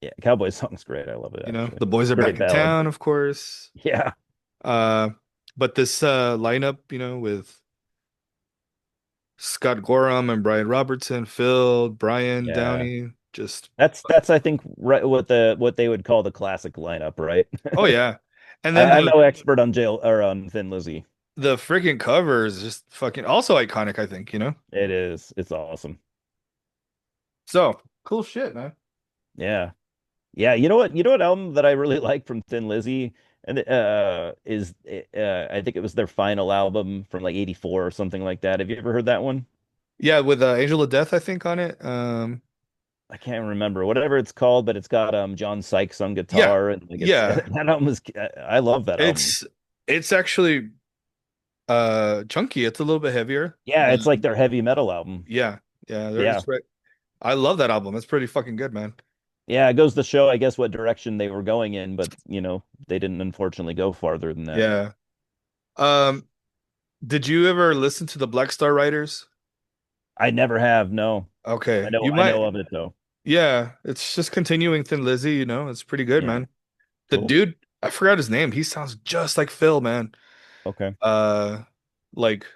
Yeah, Cowboy song's great. I love it actually. The boys are Great back in ballad. town, of course. Yeah, Uh, but this lineup, with Scott Gorham and Brian Robertson, Phil, Brian yeah. Downey, just That's I think right what they would call the classic lineup, right? oh yeah. And then I'm the no expert on jail or on Thin Lizzy. the freaking cover is just fucking also iconic, I think. It is. It's awesome. So cool shit, man. Yeah. Yeah, you know what album that I really like from Thin Lizzy and is I think it was their final album from like 84 or something like that. Have you ever heard that one? Yeah, with Angel of Death, I think, on it. I can't remember whatever it's called, but it's got John Sykes on Yeah, guitar and like it's yeah. that album is I love that album. It's actually chunky. It's a little bit heavier. Yeah, it's like their heavy metal album. Yeah, yeah, Yeah. it's right. I love that album. It's pretty fucking good, man. Yeah, it goes to show, I guess, what direction they were going in, but they didn't unfortunately go farther than that. Yeah. Um, did you ever listen to the Black Star Riders? I never have, no. Okay, you I know might. of it though. Yeah, it's just continuing Thin Lizzy. It's pretty good, Yeah, man. The cool. dude, I forgot his name. He sounds just like Phil, man. Okay. Uh, like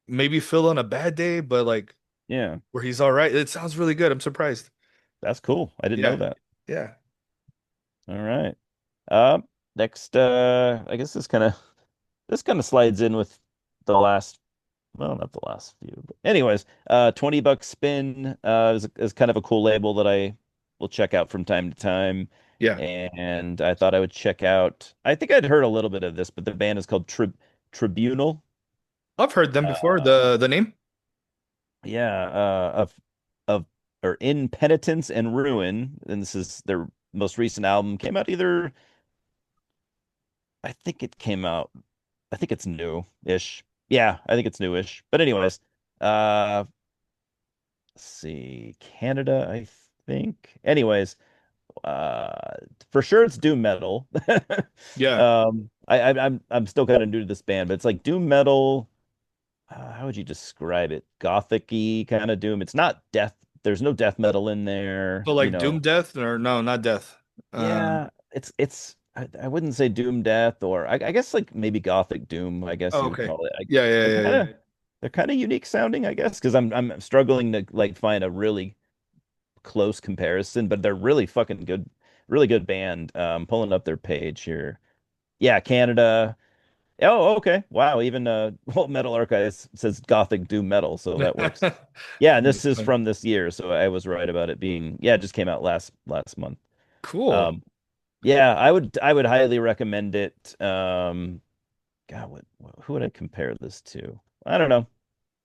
maybe Phil on a bad day, but like Yeah, where he's all right. It sounds really good. I'm surprised. that's cool. I didn't know Yeah, that. yeah. All right. Um, Next, I guess this kind of slides in with the last, well, not the last few, but anyways, $20 spin is kind of a cool label that I will check out from time to time. Yeah, And I thought I would check out, I think I'd heard a little bit of this, but the band is called Tribunal. I've heard them before. Uh, The name. yeah, of or In Penitence and Ruin, and this is their most recent album. Came out either, I think it came out, I think it's new-ish. Yeah, I think it's new-ish. But anyways, uh, let's see, Canada, I think. Anyways, for sure it's doom metal. Yeah. I'm still kind of new to this band, but it's like doom metal. How would you describe it? Gothic-y kind of doom. It's not death. There's no death metal in there, So like Doom Death or no, not Death. Yeah, I wouldn't say doom death, or I guess like maybe gothic doom, I guess Oh, you would okay. call it. Yeah, yeah, They're yeah, kind yeah. of they're kind of unique sounding, I guess, because I'm struggling to like find a really close comparison, but they're really fucking good, really good band. Pulling up their page here. Yeah, Canada. Oh, okay. Wow, even well, Metal Archives says gothic doom metal, so that works. Yeah, and this That's is funny. from this year, so I was right about it being, yeah, it just came out last month. Cool. Um, yeah, I would highly recommend it. God, who would I compare this to? I don't know.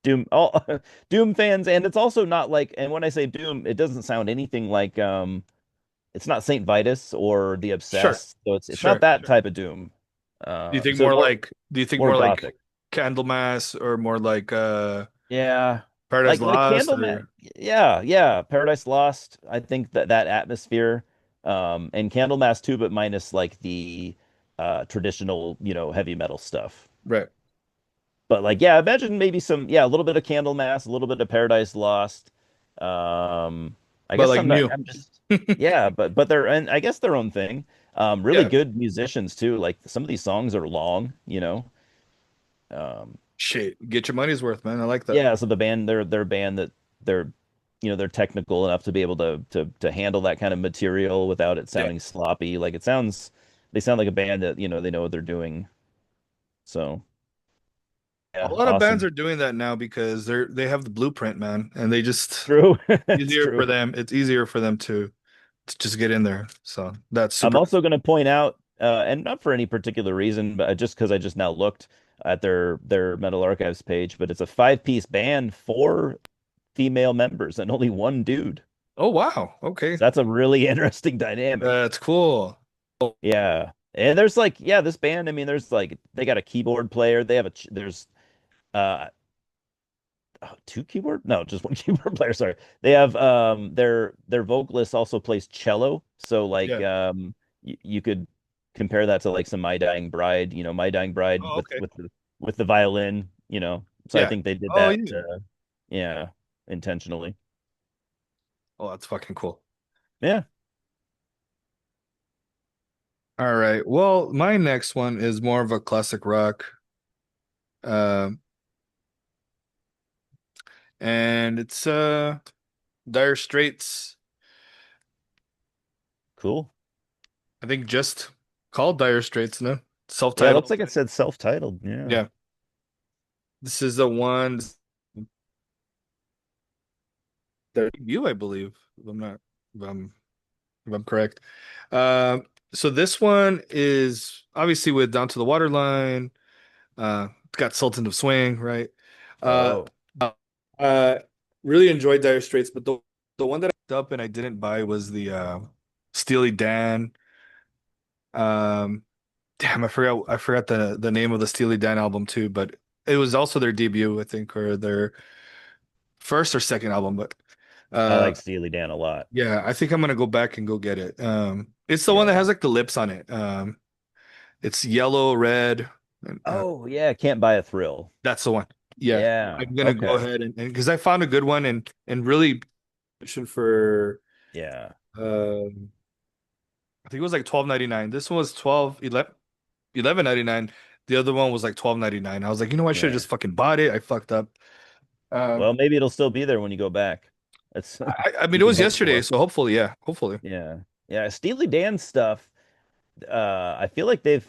Doom, all Doom fans, and it's also not like, and when I say Doom, it doesn't sound anything like it's not Saint Vitus or The Sure. Obsessed, so it's not Sure. that type of Doom. So Do you think more more like gothic. Candlemass or more like Yeah. Paradise Like Lost Candlemas. or Yeah, yeah. Paradise Lost. I think that atmosphere, and Candlemas too, but minus like the traditional, heavy metal stuff. right. But like, yeah, imagine maybe yeah, a little bit of Candlemas, a little bit of Paradise Lost. I But guess like I'm not, new. I'm just, yeah, but they're, and I guess their own thing. Really Yeah. good musicians too. Like some of these songs are long. Um, Shit. Get your money's worth, man. I like that. yeah, so they're a band that they're, they're technical enough to be able to handle that kind of material without it Yeah. sounding sloppy. Like they sound like a band that, they know what they're doing. So, A yeah, lot of bands awesome. are doing that now because they have the blueprint, man, and they just True. It's easier true. for them. It's easier for them to just get in there. So that's I'm super. also going to point out, and not for any particular reason, but just because I just now looked at their Metal Archives page, but it's a five-piece band, four female members and only one dude. Oh wow. Okay. So that's a really interesting dynamic. That's cool. Yeah. And there's like, yeah, this band, I mean, there's like they got a keyboard player. They have there's uh two keyboard? No, just one keyboard player, sorry. They have their vocalist also plays cello. So like Yeah. you could compare that to like some My Dying Bride, My Dying Bride Oh, with okay. the violin. So I Yeah. think they did Oh that yeah. yeah, intentionally. Oh, that's fucking cool. Yeah, All right. Well, my next one is more of a classic rock. Um, and it's Dire Straits. cool. I think just called Dire Straits, no? Yeah, it looks Self-titled. like it said self-titled. Yeah. Yeah. This is the one that you, I believe, if I'm not if I'm correct. So this one is obviously with Down to the Waterline. It's got Sultan of Swing, right? Uh, Oh. uh, really enjoyed Dire Straits, but the one that I picked up and I didn't buy was the Steely Dan. Um, damn, I forgot the name of the Steely Dan album too, but it was also their debut, I think, or their first or second album. But I uh, like Steely Dan a lot. yeah, I think I'm gonna go back and go get it. It's the one that Yeah. has like the lips on it. It's yellow, red. And, Oh, yeah, Can't Buy a Thrill. that's the one. Yeah, Yeah. I'm gonna go Okay. ahead and because I found a good one and really pushing for Yeah. um I think it was like 12.99. This one was 11.99. The other one was like 12.99. I was like, I should have Yeah. just fucking bought it. I fucked up. Um Well, maybe it'll still be there when you go back. That's I mean we it can was hope yesterday, for. so hopefully, yeah, hopefully. Yeah. Yeah. Steely Dan stuff. I feel like they've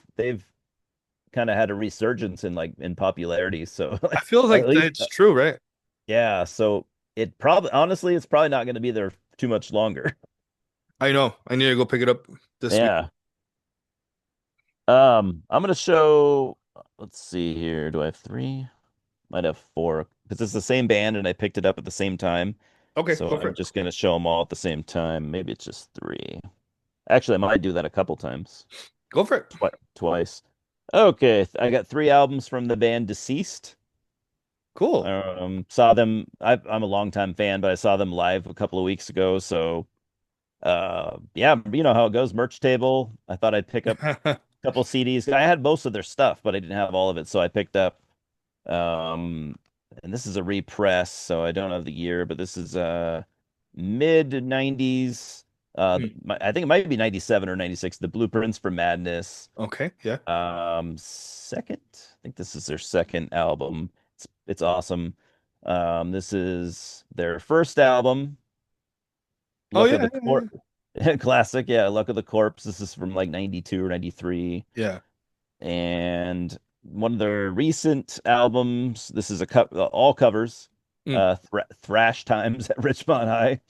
kind of had a resurgence in like in popularity. So I feel at like least that's true, right? yeah. So it probably honestly it's probably not going to be there too much longer. I know. I need to go pick it up this week. Yeah. I'm gonna show. Let's see here. Do I have three? Might have four because it's the same band and I picked it up at the same time. Okay, So go for I'm it. just gonna show them all at the same time. Maybe it's just three. Actually, I might do that a couple times. Go for it. Twice. Okay, I got three albums from the band Deceased. Cool. Saw them. I'm a longtime fan, but I saw them live a couple of weeks ago. So, yeah, you know how it goes. Merch table. I thought I'd pick up a couple CDs. I had most of their stuff, but I didn't have all of it, so I picked up. Um, and this is a repress, so I don't have the year, but this is mid 90s. Hmm. I think it might be 97 or 96. The Blueprints for Madness. Okay, yeah. Second, I think this is their second album. It's awesome. This is their first album, Oh Luck of yeah, the yeah, yeah. Corp. Classic, yeah, Luck of the Corpse. This is from like 92 or 93. Yeah. And one of their recent albums, this is a all covers, Mm. Thrash Times at Richmond High.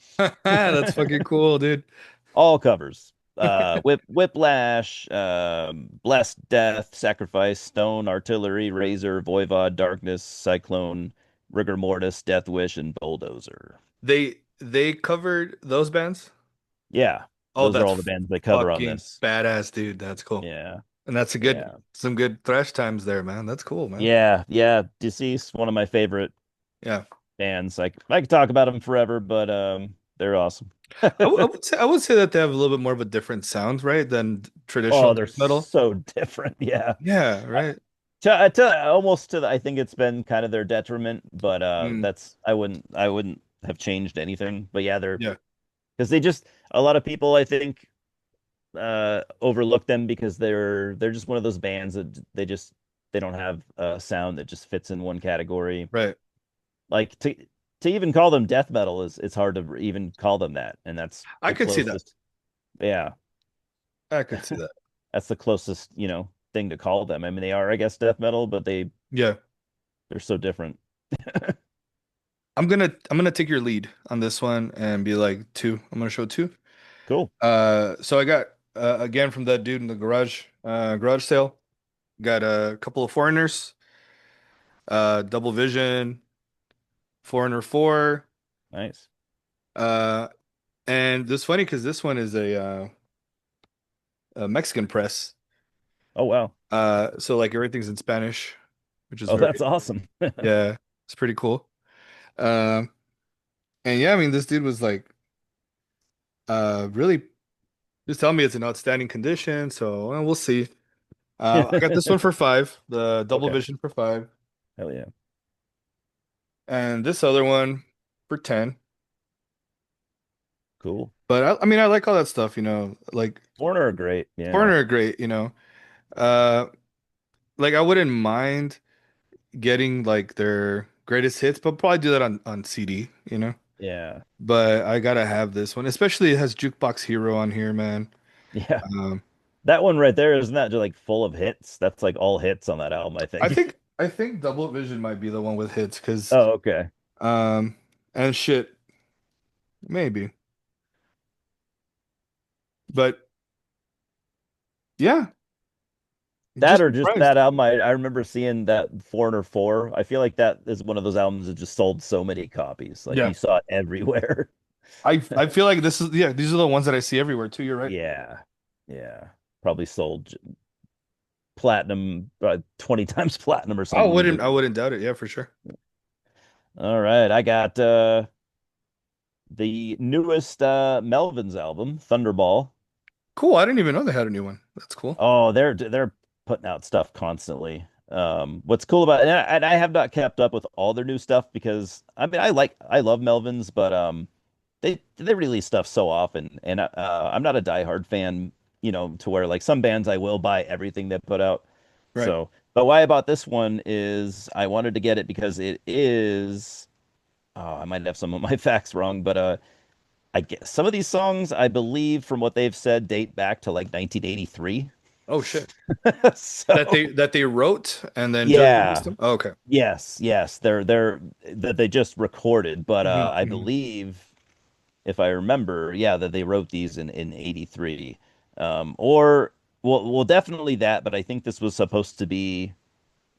That's fucking cool, dude. All covers. Whiplash, Blessed Death, Sacrifice, Stone, Artillery, Razor, Voivod, Darkness, Cyclone, Rigor Mortis, Death Wish, and Bulldozer. They covered those bands? Yeah, Oh, those are that's all the bands they cover on fucking this. badass, dude. That's cool. Yeah, And that's a good yeah, some good thrash times there, man. That's cool, man. yeah, yeah. Deceased, one of my favorite Yeah. bands. Like I could talk about them forever, but they're awesome. I would say that they have a little bit more of a different sound, right, than traditional Oh, they're death metal. so different. Yeah. Yeah, right. Almost to the, I think it's been kind of their detriment, but Mm, that's I wouldn't have changed anything. But yeah, they're yeah. because they just a lot of people I think overlook them because they're just one of those bands that they don't have a sound that just fits in one category. Right. Like to even call them death metal is it's hard to even call them that, and that's I the could see that. closest. Yeah, I could see that. that's the closest thing to call them. I mean, they are I guess death metal, but Yeah. they're so different. I'm gonna take your lead on this one and be like two. I'm gonna show two. Cool. So I got again from that dude in the garage sale. Got a couple of foreigners, Double Vision, Foreigner 4. Nice. Uh, and this funny because this one is a Mexican press. Oh wow. So like everything's in Spanish, which is Oh, very, that's awesome. yeah, it's pretty cool. Um, and yeah, I mean, this dude was like, really just telling me it's in outstanding condition. So we'll see. I got this one for five, the Double Okay. Vision for five, Hell yeah. and this other one for 10. Cool. But I mean, I like all that stuff, like Foreigner are great. Yeah. Foreigner are great. Uh, like I wouldn't mind getting like their greatest hits, but probably do that on CD. Yeah. But I gotta have this one, especially it has Jukebox Hero on here, man. Yeah. Um, That one right there, isn't that just like full of hits? That's like all hits on that album, I I think. think I think Double Vision might be the one with hits, because Oh, okay. um, and shit, maybe, but yeah, That just or just surprised. that album. I remember seeing that Foreigner 4. I feel like that is one of those albums that just sold so many copies. Like Yeah, you saw it everywhere. I feel like this is yeah, these are the ones that I see everywhere too. You're right. Yeah. Yeah. Probably sold platinum, 20 times platinum or I something wouldn't I ridiculous. wouldn't doubt it. Yeah, for sure. All right. I got the newest Melvins album, Thunderball. Cool. I didn't even know they had a new one. That's cool. Oh, they're putting out stuff constantly. What's cool about and I have not kept up with all their new stuff because I mean I love Melvins, but they release stuff so often, and I'm not a diehard fan, to where like some bands I will buy everything they put out. Right. So, but why I bought this one is I wanted to get it because it is. Oh, I might have some of my facts wrong, but I guess some of these songs, I believe, from what they've said, date back to like 1983. Oh shit. So That they wrote and then just released yeah, them? Oh, okay. yes, they're that they just recorded, but Hmm, I hmm. believe if I remember, yeah, that they wrote these in 83. Or well, definitely that, but I think this was supposed to be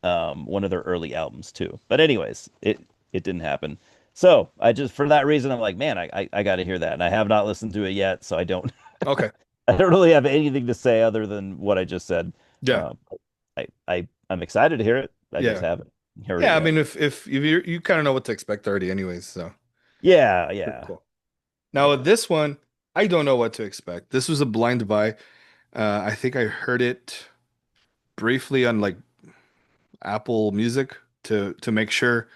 one of their early albums too. But anyways, it didn't happen. So I just for that reason I'm like, man, I got to hear that, and I have not listened to it yet, so I don't Okay. I don't really have anything to say other than what I just said. Yeah. Um, I'm excited to hear it. I just Yeah. haven't heard it Yeah, I yet. mean if you kind of know what to expect already anyways, so Yeah, pretty yeah, cool. Now with yeah. this one, I don't know what to expect. This was a blind buy. I think I heard it briefly on like Apple Music to make sure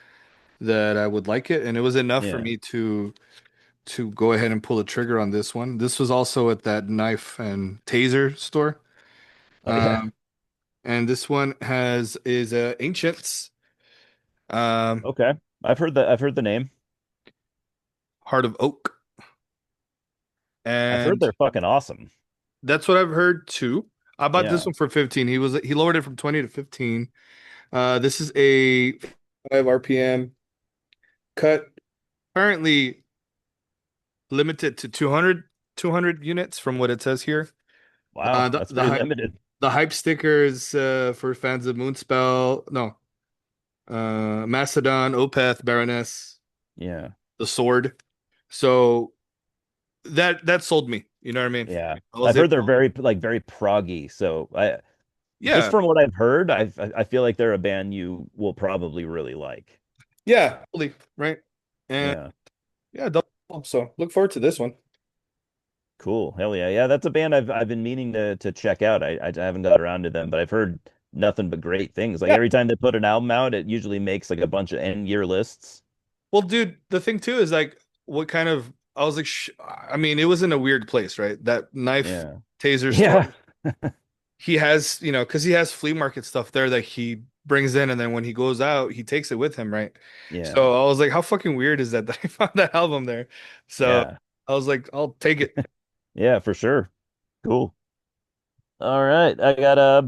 that I would like it, and it was enough for Yeah. me to go ahead and pull the trigger on this one. This was also at that knife and taser store. Oh yeah. Um, and this one has is Ancients, um, Okay. I've heard the name. Heart of Oak, I've heard and they're fucking awesome. that's what I've heard too. I bought this Yeah. one for 15. He lowered it from 20 to 15. This is a 5 RPM cut, currently limited to 200 units from what it says here. Wow, The that's pretty limited. the hype stickers for fans of Moonspell, no, Macedon, Opeth, Baroness, Yeah. the Sword. So that sold me. You know what I mean? Yeah. I I've was heard able, they're very like very proggy. So I just yeah, from what I've heard, I feel like they're a band you will probably really like. yeah, totally, right. And Yeah. yeah, double. So look forward to this one. Cool. Hell yeah. Yeah, that's a band I've been meaning to check out. I haven't got around to them, but I've heard nothing but great things. Like Yeah. every time they put an album out, it usually makes like a bunch of end year lists. Well, dude, the thing too is like, what kind of? I was like, I mean, it was in a weird place, right? That knife Yeah. taser store. Yeah. He has, because he has flea market stuff there that he brings in, and then when he goes out, he takes it with him, right? Yeah. So I was like, how fucking weird is that that I found that album there? So Yeah. I was like, I'll take it. Yeah, for sure. Cool. All right. I got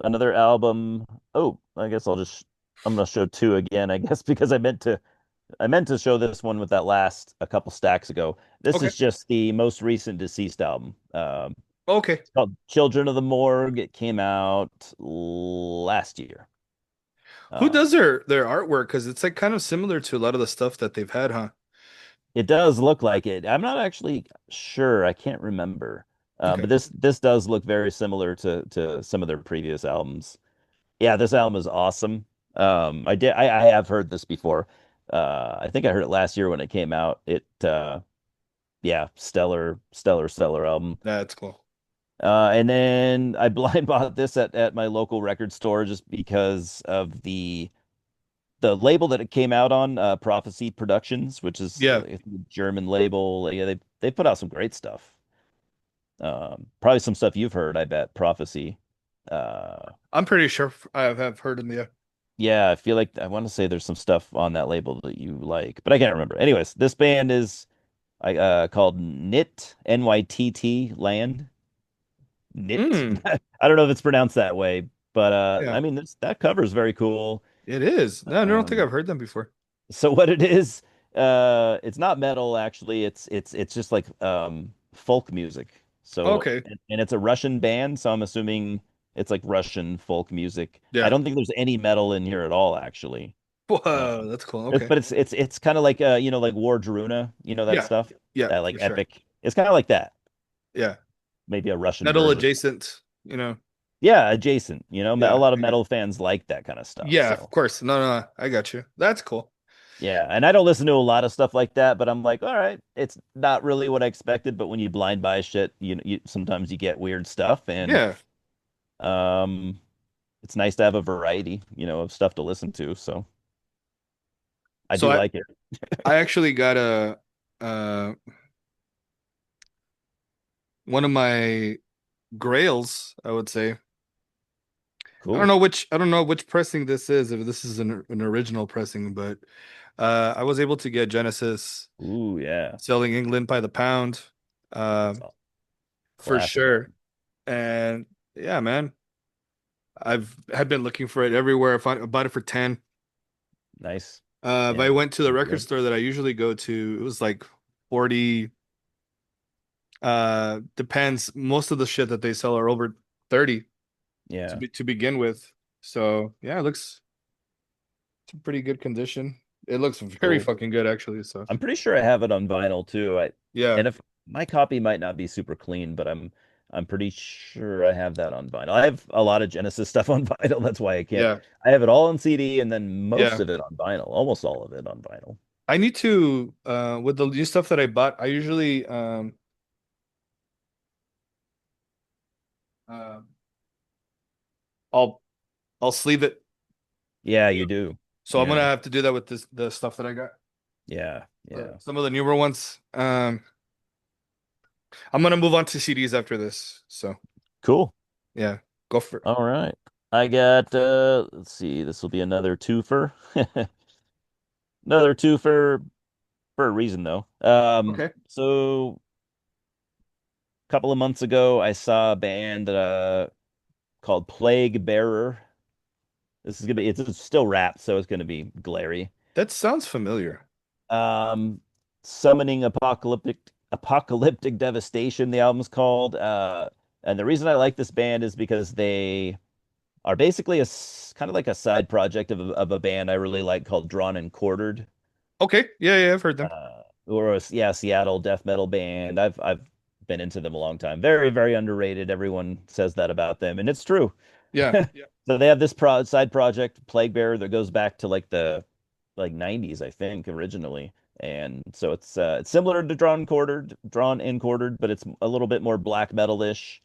another album. Oh, I guess I'm gonna show two again, I guess because I meant to show this one with that last a couple stacks ago. This Okay. is just the most recent Deceased album. Okay. It's called Children of the Morgue. It came out last year. Who Uh, does their artwork? Because it's like kind of similar to a lot of the stuff that they've had, huh? it does look like it. I'm not actually sure. I can't remember. Okay. But this does look very similar to some of their previous albums. Yeah, this album is awesome. I have heard this before. I think I heard it last year when it came out. Yeah, stellar album. That's cool. And then I blind bought this at my local record store just because of the label that it came out on, Prophecy Productions, which is Yeah, a German label. Yeah, they put out some great stuff. Probably some stuff you've heard, I bet. Prophecy. Uh, I'm pretty sure I have heard him. Yeah. yeah, I feel like I want to say there's some stuff on that label that you like, but I can't remember. Anyways, this band is called NYTT Land. Knit. Mm, I don't know if it's pronounced that way, but yeah, I mean that cover is very cool. it is. No, I don't think Um, I've heard them before. so what it is, it's not metal actually. It's just like folk music. So Okay. and it's a Russian band, so I'm assuming it's like Russian folk music. I Yeah. don't think there's any metal in here at all, actually. Whoa, that's cool. Okay. But it's kind of like like War Druna, that Yeah. stuff, Yeah, that like for sure. epic. It's kind of like that, Yeah. maybe a Russian Metal version. adjacent. Yeah, adjacent. A Yeah, lot of I got metal fans like that kind of stuff. yeah, of So course. No, no, no, I got you. That's cool. yeah, and I don't listen to a lot of stuff like that, but I'm like, all right, it's not really what I expected. But when you blind buy shit, you sometimes you get weird stuff, and Yeah. um, it's nice to have a variety, of stuff to listen to. So I So do like it. I actually got a uh one of my grails, I would say. Cool. I don't know which pressing this is, if this is an original pressing, but I was able to get Genesis Ooh, yeah. selling England by the pound, uh, That's a for classic sure. album. And yeah, man, I've had been looking for it everywhere. I bought it for 10. Nice. If Yeah. I went to the Good record deal. store that I usually go to, it was like 40. Depends. Most of the shit that they sell are over 30 Yeah. to begin with. So yeah, it looks it's in pretty good condition. It looks very Cool. fucking good actually. So I'm pretty sure I have it on vinyl too. yeah, And if my copy might not be super clean, but I'm pretty sure I have that on vinyl. I have a lot of Genesis stuff on vinyl. That's why I can't. yeah, I have it all on CD and then most yeah. of it on vinyl, almost all of it on vinyl. I need to with the new stuff that I bought, I usually uh, I'll I'll sleeve it. Yeah, you do. So I'm gonna Yeah. have to do that with this the stuff that I got. Yeah. Yeah. Some of the newer ones. I'm gonna move on to CDs after this. So Cool. yeah, go for it. All right. I got let's see, this will be another twofer. Another twofer for a reason though. Okay. So a couple of months ago I saw a band called Plague Bearer. This is gonna be it's still rap, so it's gonna be glary. That sounds familiar. Um, Summoning Apocalyptic Devastation, the album's called. And the reason I like this band is because they are basically kind of like a side project of a band I really like called Drawn and Quartered. Okay. Yeah, yeah, I've heard them. Or a, yeah, Seattle death metal band. I've been into them a long time. Very, very underrated. Everyone says that about them, and it's true. Yeah. Yeah. So they have this side project, Plague Bearer, that goes back to like the like 90s, I think, originally. And so it's similar to Drawn and Quartered, but it's a little bit more black metal-ish,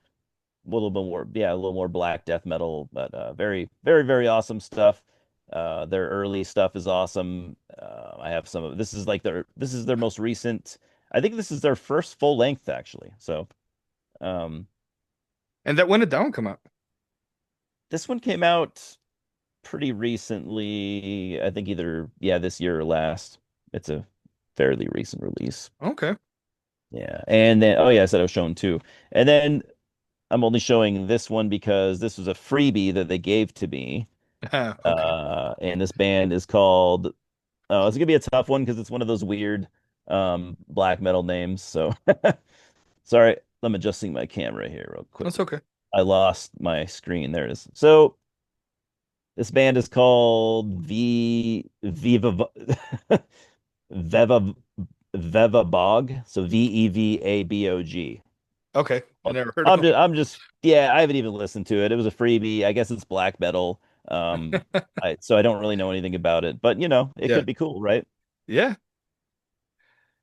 a little bit more, yeah, a little more black death metal, but very, very, very awesome stuff. Their early stuff is awesome. I have some of this is like this is their most recent. I think this is their first full length actually. So um, And that when did that one come out? this one came out pretty recently. I think either yeah this year or last. It's a fairly recent release. Okay. Yeah, and then oh yeah, I said I was showing two, and then I'm only showing this one because this was a freebie that they gave to me. Okay. And this band is called. Oh, it's gonna be a tough one because it's one of those weird black metal names. So sorry, I'm adjusting my camera here real quick. That's okay. I lost my screen. There it is. So this band is called Viva Veva Veva Bog. So Vevabog. Okay. I never heard of them. I'm just yeah, I haven't even listened to it. It was a freebie. I guess it's black metal. So I don't really know anything about it, but you know, it Yeah. could be cool, right? Yeah.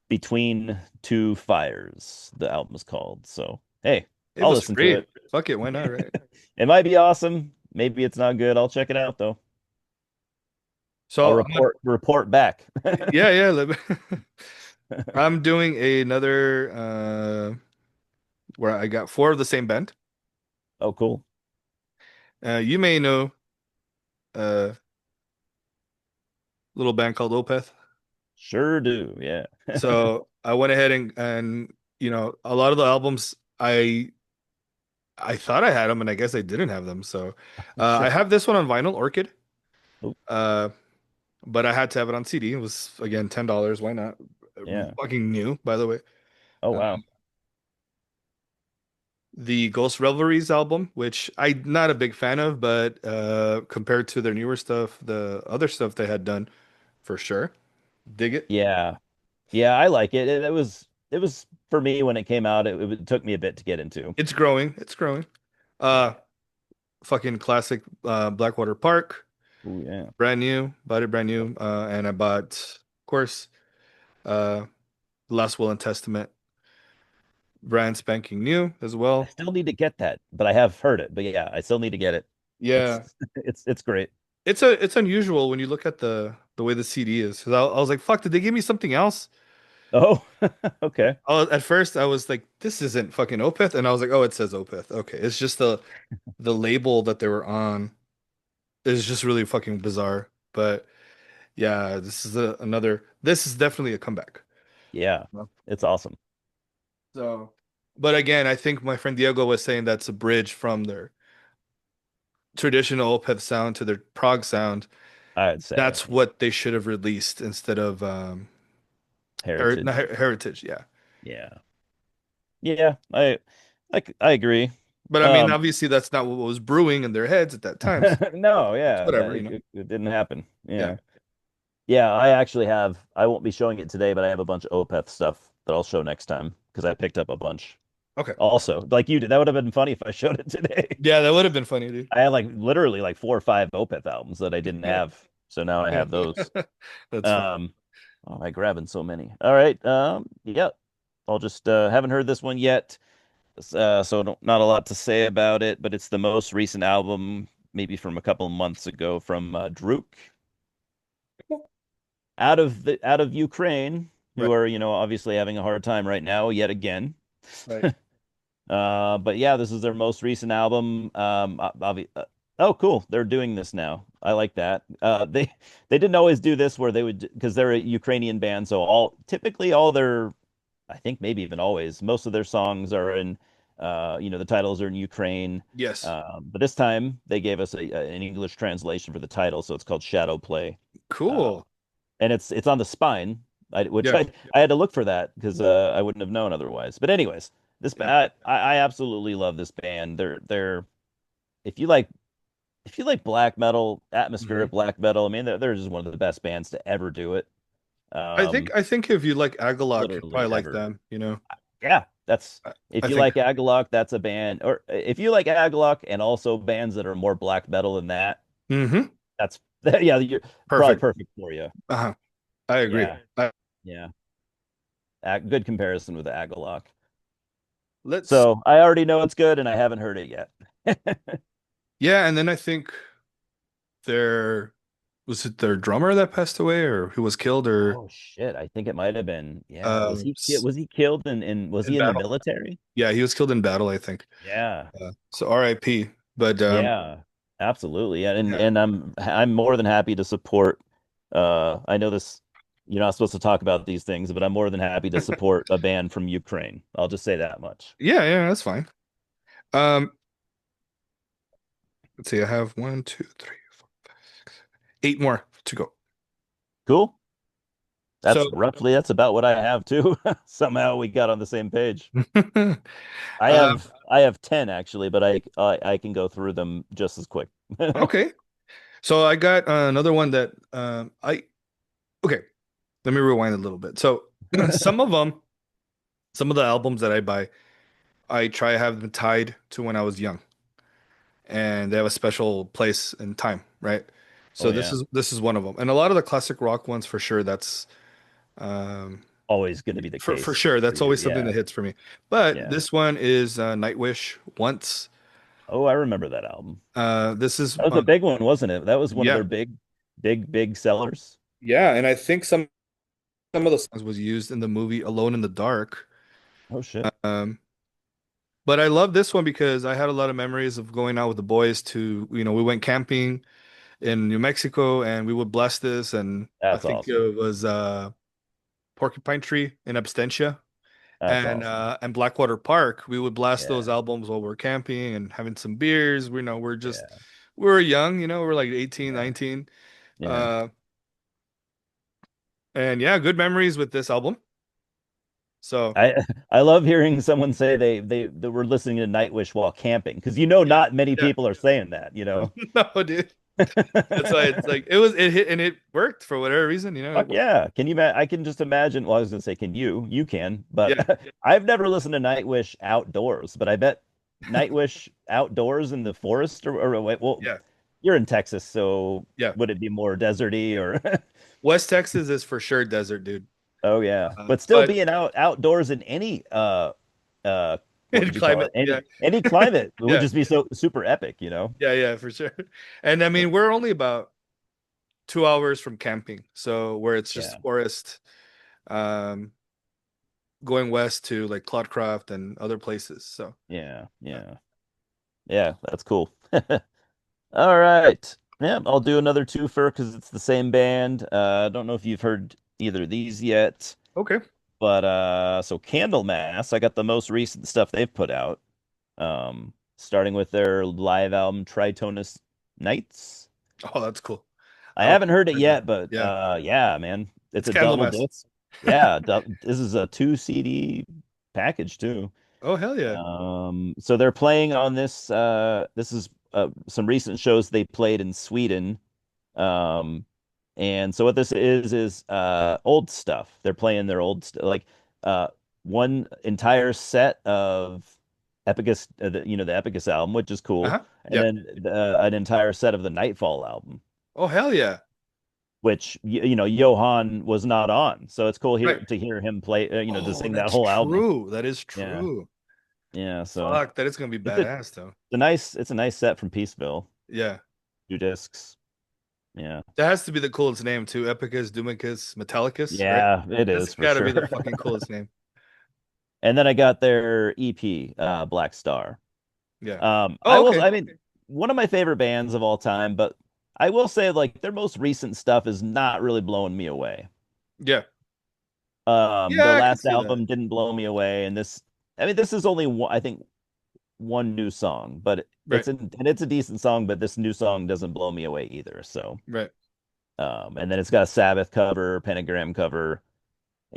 Between Two Fires, the album's called. So hey, It I'll was listen to free. it. Fuck it. Why not, right? It might be awesome. Maybe it's not good. I'll check it out though. I'll So report back. yeah, yeah. I'm doing another where I got four of the same band. Oh, cool. You may know a little band called Opeth. Sure do. Yeah. So I went ahead and a lot of the albums I thought I had them and I guess I didn't have them. So I Sure. have this one on vinyl, Orchid. Oh, Uh, but I had to have it on CD. It was again $10. Why not? yeah. Fucking new, by the way. Oh, Uh, wow. the Ghost Revelries album, which I'm not a big fan of, but compared to their newer stuff, the other stuff they had done, for sure. Dig it. Yeah. Yeah, I like it. It was for me when it came out. It took me a bit to get into. It's growing. It's growing. Uh, Yeah. fucking classic Blackwater Park, Oh, yeah. brand new, bought it brand new. And I bought, of course, uh, Last Will and Testament, brand spanking new as I well. still need to get that, but I have heard it. But yeah, I still need to get it. Yeah, It's it's great. it's unusual when you look at the way the CD is. 'Cause I was like, fuck, did they give me something else? Oh, okay. At first, I was like, this isn't fucking Opeth, and I was like, oh, it says Opeth. Okay, it's just the label that they were on is just really fucking bizarre. But Yeah, this is another. This is definitely a comeback. Yeah, Well, it's awesome. so, but again, I think my friend Diego was saying that's a bridge from their traditional Opeth sound to their prog sound. I'd say That's what they should have released instead of Heritage. Heritage. Yeah, Yeah. Yeah, I agree. but I mean, Um, obviously, that's not what was brewing in their heads at that time. So no, it's yeah, whatever, it didn't happen. Yeah. Yeah. Yeah, I actually have, I won't be showing it today, but I have a bunch of Opeth stuff that I'll show next time because I picked up a bunch Okay. also, like you did. That would have been funny if I showed it today. Yeah, that would have been funny, dude. I had like literally like 4 or 5 Opeth albums that I didn't have. So now I have those. That's fun. Um, oh, am I grabbing so many? All right. Yeah. I'll just haven't heard this one yet. So not a lot to say about it, but it's the most recent album, maybe from a couple of months ago from Druk out of Ukraine, Right, who are, obviously having a hard time right now yet again. right. But yeah, this is their most recent album. Oh, cool. They're doing this now. I like that. They didn't always do this where they would because they're a Ukrainian band, so typically all their I think maybe even always most of their songs are in the titles are in Ukraine. Yes. But this time they gave us an English translation for the title, so it's called Shadow Play. Uh, Cool. and it's on the spine, which Yeah, I had to look for that because I wouldn't have known otherwise. But anyways, yeah. I absolutely love this band. They're if you like if you like black metal, Mhm. atmospheric black metal, I mean they're just one of the best bands to ever do it. Um, I think if you like Agalok, you'd probably literally like ever. them, you know. Yeah, that's I if you think like Agalok, that's a band. Or if you like Agalok and also bands that are more black metal than that, hmm that's yeah, you're probably perfect. perfect for you. Uh-huh. I agree. Yeah, yeah. Good comparison with Agalok. Let's So I already know it's good, and I haven't heard it yet. yeah, and then I think their was it their drummer that passed away or who was killed or Oh shit, I think it might have been. Yeah, was he killed in was in he in the battle? military? Yeah, he was killed in battle, I think. Yeah. So RIP. But Yeah. Absolutely. Yeah, and yeah. I'm more than happy to support I know this you're not supposed to talk about these things, but I'm more than happy to support a band from Ukraine. I'll just say that much. Yeah, yeah, that's fine. Um, let's see, I have one, two, three, four, five, six, seven, 8 more to go. Cool. So That's about what I have too. Somehow we got on the same page. um, I have 10 actually, but I can go through them just as quick. okay. So I got another one that I okay, let me rewind a little bit. So some of them, some of the albums that I buy, I try to have them tied to when I was young, and they have a special place and time, right? Oh So yeah. this is one of them, and a lot of the classic rock ones for sure. That's um, Always going to be the for case sure. for That's you. always something Yeah. that hits for me. But Yeah. this one is Nightwish. Once. Oh, I remember that album. This is That was a big one, wasn't it? That was one of yeah, their big sellers. yeah, and I think some of the songs was used in the movie Alone in the Dark. Oh shit. Um, but I love this one because I had a lot of memories of going out with the boys to, we went camping in New Mexico and we would blast this, and I That's think awesome. it was Porcupine Tree in Absentia That's awesome. and Blackwater Park. We would blast those Yeah. albums while we're camping and having some beers. Yeah. We were young, we're like 18, Yeah. 19. Yeah. Uh, and yeah, good memories with this album. So I I love hearing someone say they were listening to Nightwish while camping because yeah, not many yeah. people are saying that. No, dude. That's why it's like it hit and it worked for whatever reason, it Fuck worked. yeah. I can just imagine. Well, I was gonna say, can you? You can, Yeah, but I've never listened to Nightwish outdoors, but I bet Nightwish outdoors in the forest or wait, well, yeah, you're in Texas, so yeah. would it be more deserty or West Texas is for sure desert, dude. oh yeah. But still But being outdoors in any what in would you call climate, it? yeah, Any climate would yeah, just be so super epic. yeah, yeah, for sure. And I mean, we're only about 2 hours from camping, so where it's just Yeah. forest, um, going west to like Clodcroft and other places. So Yeah. yeah. Yeah. Yeah, that's cool. All right. Yeah, I'll do another twofer because it's the same band. I don't know if you've heard either of these yet, Okay. but so Candlemass, I got the most recent stuff they've put out. Starting with their live album Tritonus Nights. Oh, that's cool. I I'll haven't heard it check that yet, out. but Yeah, yeah, man, it's it's a double Candlemass. disc. Yeah, this is a two CD package too. Oh, hell yeah. So they're playing on this. This is some recent shows they played in Sweden. Um, and so what this is old stuff. They're playing their old stuff, like uh, one entire set of Epicus, the Epicus album, which is cool, Uh-huh. and Yeah. then an entire set of the Nightfall album, Oh, hell yeah. which Johan was not on. So it's cool Right. here to hear him play, to Oh, sing that that's whole album. true. That is Yeah, true. yeah. So Fuck, that is gonna be it's a, badass though. it's a nice set from Peaceville. Yeah. Two discs. Yeah. That has to be the coolest name too. Epicus, Dumicus, Metallicus, right? Yeah, it That's is for gotta be the sure. fucking coolest name. And then I got their EP, Black Star. Yeah. I Oh, will, okay. I mean, one of my favorite bands of all time, but I will say like their most recent stuff is not really blowing me away. Yeah. Yeah, Their I could last see that. album didn't blow me away, and I mean, this is only one, I think one new song, but Right. it's a decent song, but this new song doesn't blow me away either. So, Right. and then it's got a Sabbath cover, Pentagram cover,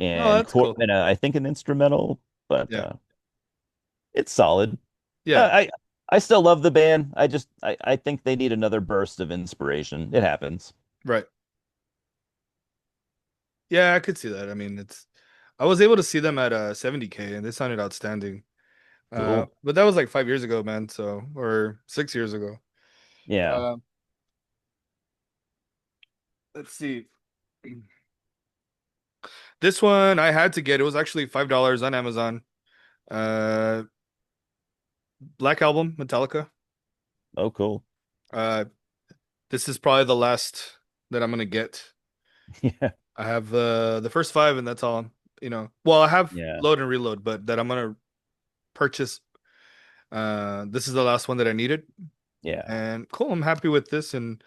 Oh, and that's cool. I think an instrumental, but Yeah. it's solid. Yeah. Uh, I I still love the band. I think they need another burst of inspiration. It happens. Right. Yeah, I could see that. I mean, it's I was able to see them at 70K and they sounded outstanding. Cool. But that was like 5 years ago, man. So, or 6 years ago. Yeah. Uh, let's see. This one I had to get. It was actually $5 on Amazon. Uh, Black Album, Metallica. Oh, cool. Uh, this is probably the last that I'm gonna get. Yeah. I have the first five, and that's all. Well, I have Yeah. load and reload, but that I'm gonna purchase. This is the last one that I needed, Yeah. and cool. I'm happy with this and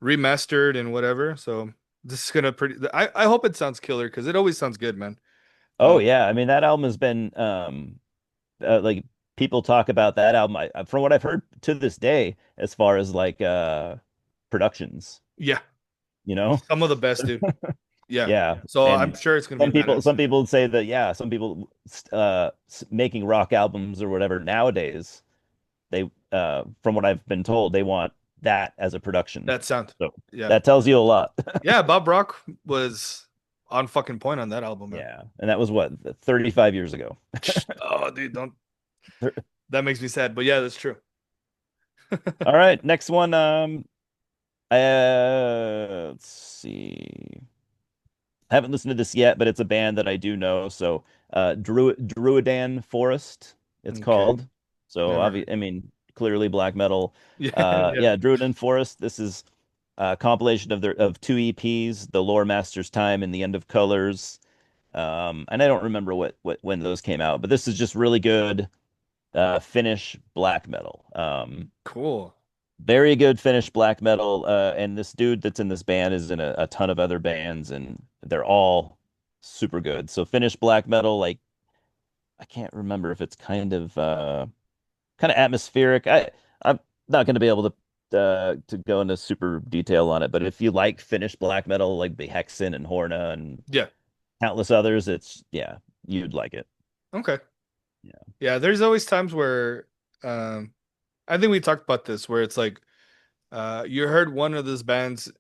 remastered and whatever. So this is gonna pretty. I hope it sounds killer because it always sounds good, man. Oh, yeah. I mean, that album has been like people talk about that album from what I've heard to this day as far as like productions, Yeah, you know? some of the best, dude. Yeah. Yeah. So I'm And sure it's gonna be badass some too. people say that yeah, some people making rock albums or whatever nowadays they from what I've been told they want that as a production. That sound. So Yeah. that tells you a lot. Yeah, Bob Rock was on fucking point on that album, man. Yeah. And that was what 35 years ago. Oh, dude, don't. That makes me sad, but yeah, that's true. All right, next one let's see. I haven't listened to this yet, but it's a band that I do know. So, Druidan Forest, it's Okay, called. So, never heard. I mean, clearly black metal. Yeah, yeah, Yeah, Druidan Forest. This is a compilation of two EPs, The Lore Master's Time and The End of Colors. And I don't remember what when those came out, but this is just really good Finnish black metal. cool. Very good Finnish black metal. And this dude that's in this band is in a ton of other bands, and they're all super good. So Finnish black metal, like I can't remember if it's kind of atmospheric. I'm not going to be able to go into super detail on it, but if you like Finnish black metal, like the Hexen and Horna and Yeah. countless others, it's yeah, you'd like it. Okay. Yeah. Yeah, there's always times where, um, I think we talked about this, where it's like, you heard one of those bands,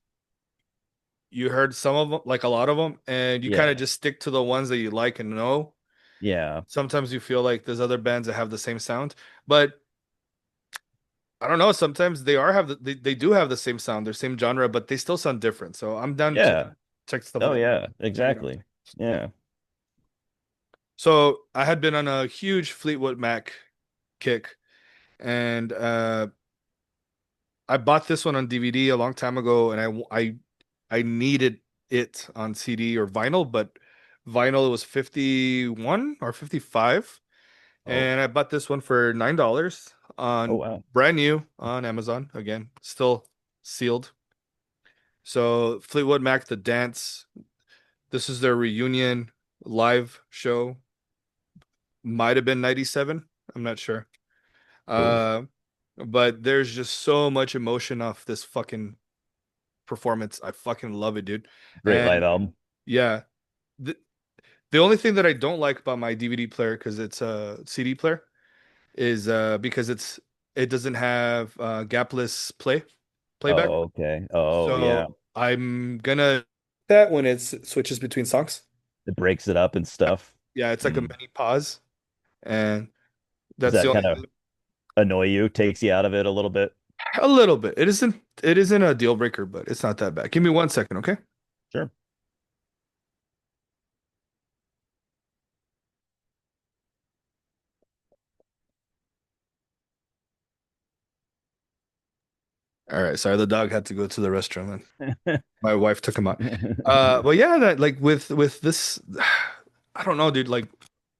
you heard some of them, like a lot of them, and you kind of Yeah. just stick to the ones that you like and know. Yeah. Sometimes you feel like there's other bands that have the same sound, but I don't know. Sometimes they do have the same sound, their same genre, but they still sound different. So I'm down to Yeah. check stuff Oh like that out. yeah, You know. exactly. Yeah. So I had been on a huge Fleetwood Mac kick, and I bought this one on DVD a long time ago, and I needed it on CD or vinyl, but vinyl it was 51 or 55, Oh, and I bought this one for $9 Oh on wow. brand new on Amazon again, still sealed. So Fleetwood Mac The Dance. This is their reunion live show. Might have been 97. I'm not sure. Cool. Uh, but there's just so much emotion off this fucking performance. I fucking love it, dude. Great live And album. yeah, the, the only thing that I don't like about my DVD player, because it's a CD player, is because it doesn't have gapless playback. Oh, okay. Oh, yeah. So I'm gonna that when it switches between songs. It breaks it up and stuff. Yeah, it's like a Mm. mini pause, and Does that's the that only kind of annoy you? Takes you out of it a little bit? a little bit. It isn't a deal breaker, but it's not that bad. Give me 1 second, okay? Sure. All right, sorry, the dog had to go to the restroom and my wife took him out. But yeah, that like with this, I don't know, dude. Like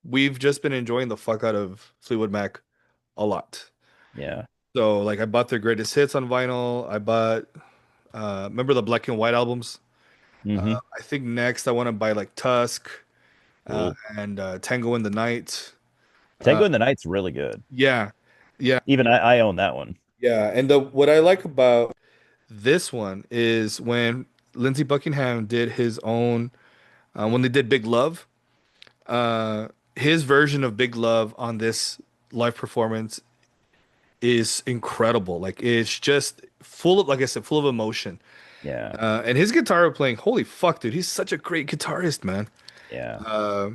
we've just been enjoying the fuck out of Fleetwood Mac a lot. Yeah. So like I bought their greatest hits on vinyl. I bought remember the Black and White albums? Hmm. I think next I want to buy like Tusk Cool. and Tango in the Night. Uh Tango in the Night's really good. yeah. Yeah. Even I own that one. Yeah. And the what I like about this one is when Lindsey Buckingham did his own when they did Big Love, uh his version of Big Love on this live performance is incredible. Like it's just full of, like I said, full of emotion. Yeah. And his guitar playing, holy fuck, dude, he's such a great guitarist, man. Yeah. Uh,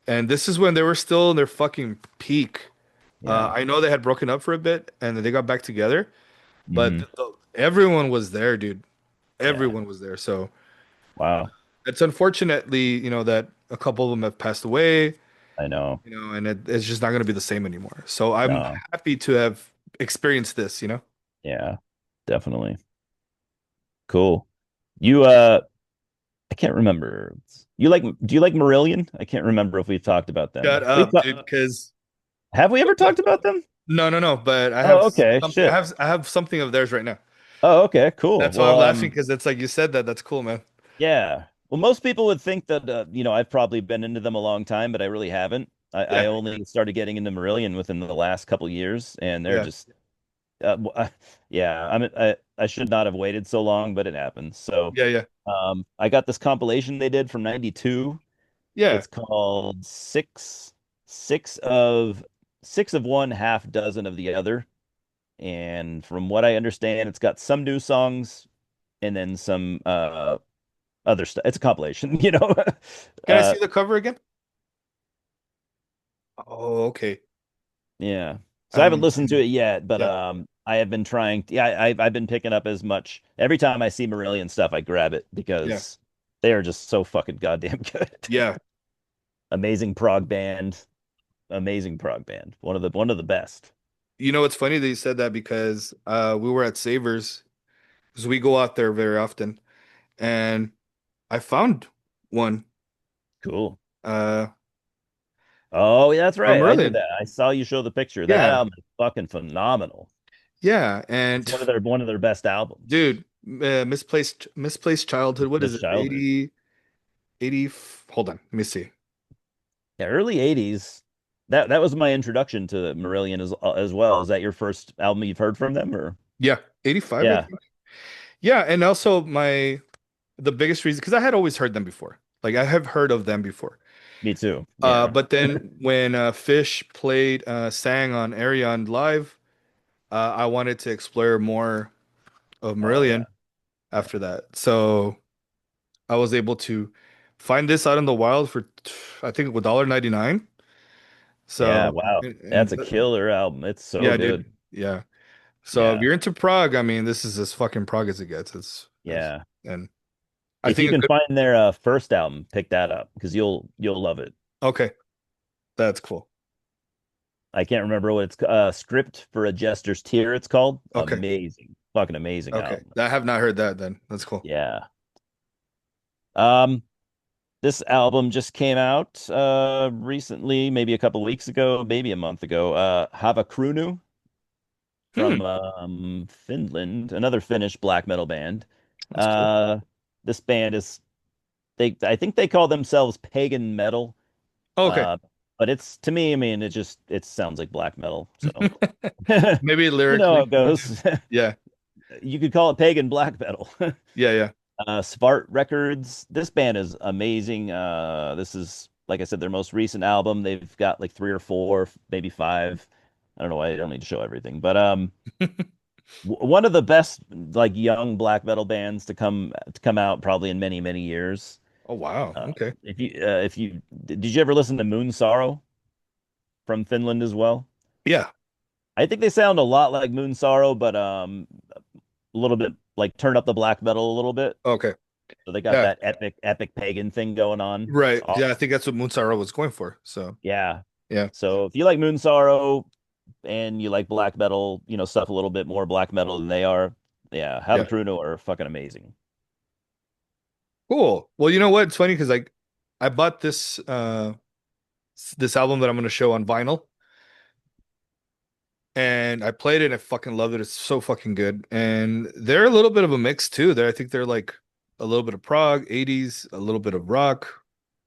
and this is when they were still in their fucking peak. Yeah. I know they had broken up for a bit and then they got back together, but Hmm. everyone was there, dude. Yeah. Everyone was there. So Wow. it's unfortunately, that a couple of them have passed away, I know. and it's just not going to be the same anymore. So I'm No. happy to have experienced this. Yeah. Definitely. Cool. You I can't remember. Do you like Marillion? I can't remember if we've talked about them. Shut up, dude, because Have we ever talked about them? no, no, no. But I have Oh, okay. something. I Shit. have I have something of theirs right now. Oh, okay. Cool. That's why I'm Well, laughing because it's like you said that. That's cool, man. yeah. Well, most people would think that I've probably been into them a long time, but I really haven't. I Yeah, only started getting into Marillion within the last couple years, and they're yeah, just yeah. I should not have waited so long, but it happens. So, yeah, yeah, I got this compilation they did from '92. yeah. It's called six of six of one, half dozen of the other. And from what I understand, it's got some new songs and then some other stuff. It's a compilation. Can I Uh see the cover again? Oh, okay. yeah. So I haven't listened to I'm it yet, but yeah, I have been trying I've been picking up as much every time I see Marillion stuff, I grab it yeah, because they are just so fucking goddamn good. yeah. Amazing prog band. Amazing prog band. One of the best. It's funny that you said that because we were at Savers because we go out there very often, and I found one Cool. uh Oh, yeah, that's from right. I did Merlin. that. I saw you show the picture. That Yeah, album is fucking phenomenal. yeah, It's and one of their best albums. dude, misplaced childhood. What is Miss it? Childhood. 80. Hold on, let me see. Yeah, early 80s. That was my introduction to Marillion as well. Is that your first album you've heard from them or? Yeah, 85, I Yeah, think. Yeah, and also the biggest reason because I had always heard them before. Like I have heard of them before. me too. Yeah. But then when Fish sang on Arion Live, I wanted to explore more of Oh yeah. Marillion after that. So I was able to find this out in the wild for I think $1.99. Yeah, So wow. and That's a killer album. It's so yeah, dude. good. Yeah. So if Yeah. you're into Prague, I mean, this is as fucking Prague as it gets. It's Yeah. and I If you think a can good. find their first album, pick that up because you'll love it. Okay, that's cool. I can't remember what it's Script for a Jester's Tear it's called. Okay, Amazing. Fucking amazing okay. album. I have not heard that then. That's cool. Yeah. Um this album just came out recently, maybe a couple weeks ago, maybe a month ago. Hava Krunu. from Finland, another Finnish black metal band. That's cool. Uh, this band is I think they call themselves pagan metal. Okay. Uh, but it's to me, I mean, it sounds like black metal. So Maybe you know how lyrically. it goes. Yeah. You could call it pagan black metal. Yeah, yeah. Svart Records. This band is amazing. This is, like I said, their most recent album. They've got like three or four, maybe five. I don't know why I don't need to show everything, but one of the best like young black metal bands to come out probably in many many years. Oh wow. Uh, Okay. if you did you ever listen to Moon Sorrow from Finland as well? Yeah. I think they sound a lot like Moon Sorrow, but a little bit like turn up the black metal a little bit. Okay. So they got Yeah. that epic pagan thing going on. It's Right. Yeah, I awesome. think that's what Moonsara was going for. So Yeah. yeah. So if you like Moon Sorrow and you like black metal, you know, stuff a little bit more black metal than they are, yeah, How to Yeah. Pruno are fucking amazing. Cool. Well, you know what? It's funny because like I bought this album that I'm gonna show on vinyl and I played it and I fucking loved it. It's so fucking good. And they're a little bit of a mix too. I think they're like a little bit of prog, 80s, a little bit of rock,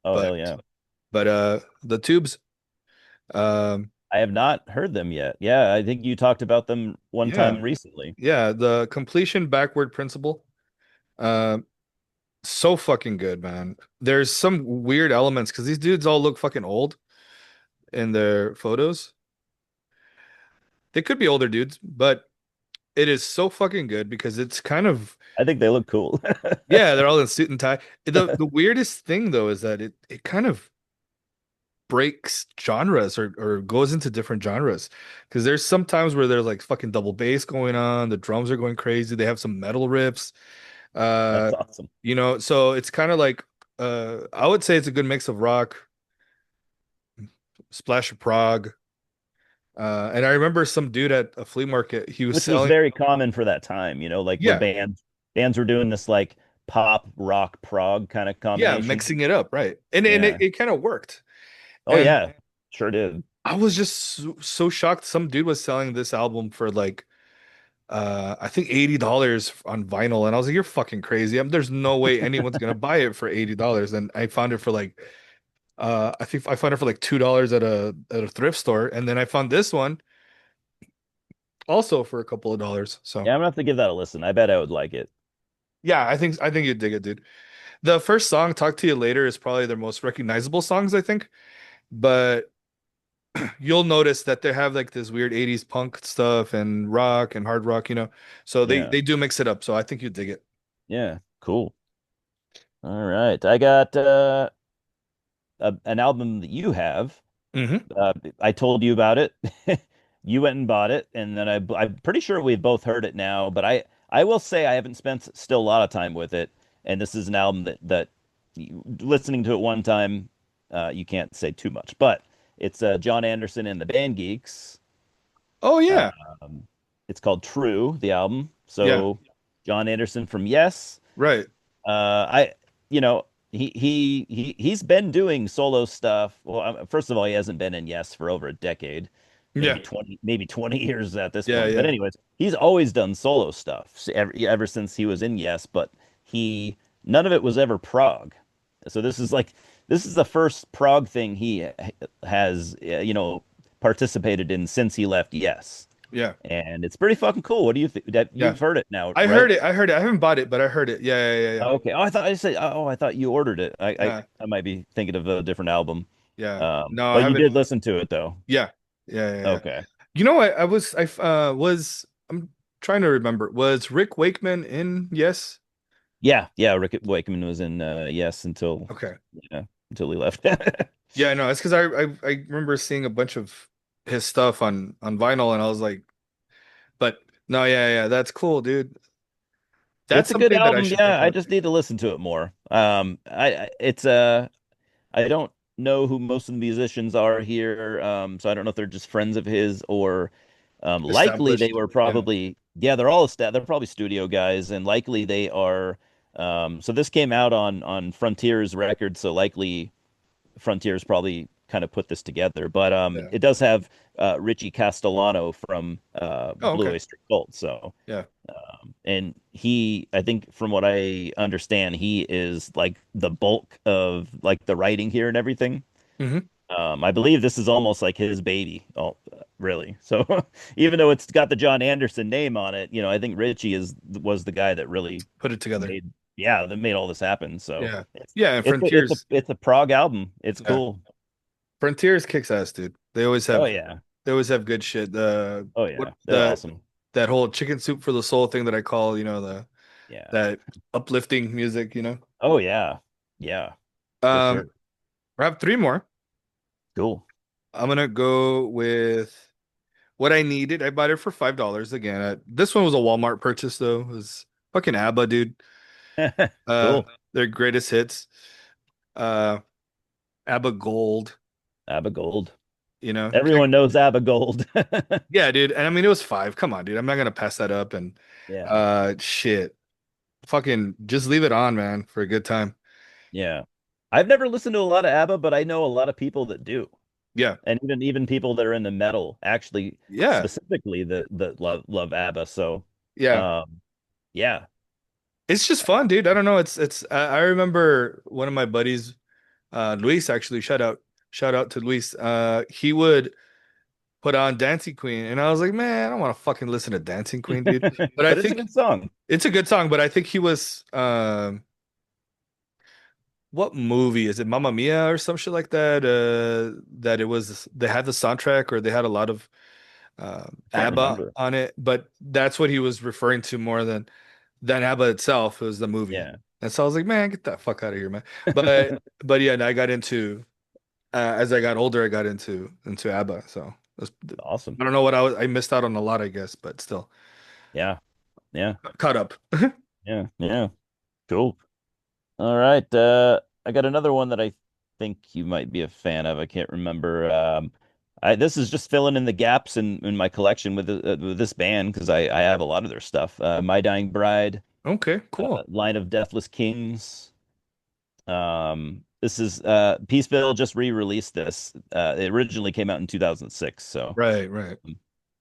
Oh but hell yeah. the tubes, um I have not heard them yet. Yeah, I think you talked about them one yeah, time recently. yeah, the completion backward principle. Um so fucking good, man. There's some weird elements because these dudes all look fucking old in their photos. They could be older dudes, but it is so fucking good because it's kind of I think they look cool. yeah, they're all in suit and tie. The weirdest thing though is that it kind of breaks genres or goes into different genres because there's some times where there's like fucking double bass going on, the drums are going crazy, they have some metal riffs. That's Uh, awesome. so it's kind of like I would say it's a good mix of rock, splash of prog. And I remember some dude at a flea market, he was Which was selling, very common for that time, you know, like when yeah, bands were doing this like pop rock prog kind of yeah, combination. mixing it up, right? And Yeah. it kind of worked. Oh And yeah, sure did. I was just so shocked. Some dude was selling this album for like I think $80 on vinyl, and I was like, "You're fucking crazy! There's no way anyone's gonna buy it for $80." And I found it for like I think I found it for like $2 at a thrift store, and then I found this one also for a couple of dollars. So Yeah, I'm gonna have to give that a listen. I bet I would like it. yeah, I think you'd dig it, dude. The first song, "Talk to You Later," is probably their most recognizable songs, I think. But you'll notice that they have like this weird 80s punk stuff and rock and hard rock, So they Yeah. they do mix it up. So I think you dig it. Yeah. Cool. All right. I got an album that you have. Hmm. I told you about it. You went and bought it, and then I'm pretty sure we've both heard it now. But I will say I haven't spent still a lot of time with it, and this is an album that listening to it one time, you can't say too much. But it's John Anderson and the Band Geeks. Oh yeah. Um, it's called True, the album. Yeah. So John Anderson from Yes. Right. I you know he's been doing solo stuff. Well, first of all, he hasn't been in Yes for over a decade, Yeah. maybe 20 years at this Yeah. point. But Yeah. anyways, he's always done solo stuff ever since he was in Yes, but he none of it was ever prog. So this is the first prog thing he has participated in since he left Yes. Yeah. And it's pretty fucking cool. What do you think? That Yeah. you've heard it now, I heard right? it. I heard it. I haven't bought it, but I heard it. Yeah. Yeah. Yeah. Yeah. Okay. Oh, I said. Oh, I thought you ordered it. Yeah. I might be thinking of a different album. Yeah. No, I But you haven't. did listen to it though. Yeah. Yeah. Yeah. Yeah. Okay. You know, I'm trying to remember. Was Rick Wakeman in? Yes. Yeah, yeah. Rick Wakeman was in Yes Okay. until he left. Yeah, no, it's because I remember seeing a bunch of his stuff on vinyl, and I was like, but no, yeah, yeah, that's cool, dude. That's It's a good something that I album. should check Yeah, I out. just need to listen to it more. It's I don't know who most of the musicians are here, so I don't know if they're just friends of his or likely they Established. were Yeah. probably yeah, they're probably studio guys and likely they are so this came out on Frontiers Records, so likely Frontiers probably kind of put this together. But Yeah. it does have Richie Castellano from Oh, Blue okay. Oyster Cult. So Yeah. and he, I think from what I understand, he is like the bulk of like the writing here and everything. Hmm. I believe this is almost like his baby, oh, really. So even though it's got the John Anderson name on it, I think Richie is was the guy that really Put it together. made, yeah, that made all this happen. So Yeah. Yeah. And it's Frontiers. it's a prog album. It's Yeah. cool. Frontiers kicks ass, dude. Oh yeah, They always have good shit. The oh what yeah, they're the awesome. that whole chicken soup for the soul thing that I call, Yeah. that uplifting music. Oh yeah, yeah, for Um, sure. I have three more. Cool. I'm gonna go with what I needed. I bought it for $5 again. This one was a Walmart purchase though. It was fucking ABBA, dude. Uh, Cool. their greatest hits. Uh, ABBA Gold. ABBA Gold. You know, Everyone knows ABBA Gold. yeah, dude. And I mean, it was five. Come on, dude. I'm not gonna pass that up. And Yeah, shit, fucking just leave it on, man, for a good time. yeah. I've never listened to a lot of ABBA, but I know a lot of people that do. Yeah, And even people that are in the metal actually yeah, specifically that love ABBA. So yeah. um yeah. It's just fun, dude. I don't know. It's. I remember one of my buddies, Luis, actually. Shout out to Luis. He would put on Dancing Queen, and I was like, man, I don't want to fucking listen to Dancing Queen, dude. But I But it's a think good song. it's a good song. But I think he was, what movie is it? Mamma Mia or some shit like that. That it was. They had the soundtrack, or they had a lot of Can't ABBA remember. on it. But that's what he was referring to more than ABBA itself. It was the movie. Yeah. And so I was like, man, get that fuck out of here, man. But yeah, and I got into as I got older, I got into ABBA. So Awesome. I don't know what I missed out on a lot, I guess, but still Yeah. Yeah. caught up. Yeah. Yeah. Cool. All right. I got another one that I think you might be a fan of. I can't remember. This is just filling in the gaps in my collection with this band because I have a lot of their stuff. My Dying Bride, Okay, cool. Line of Deathless Kings. This is Peaceville just re-released this. It originally came out in 2006, so Right, right.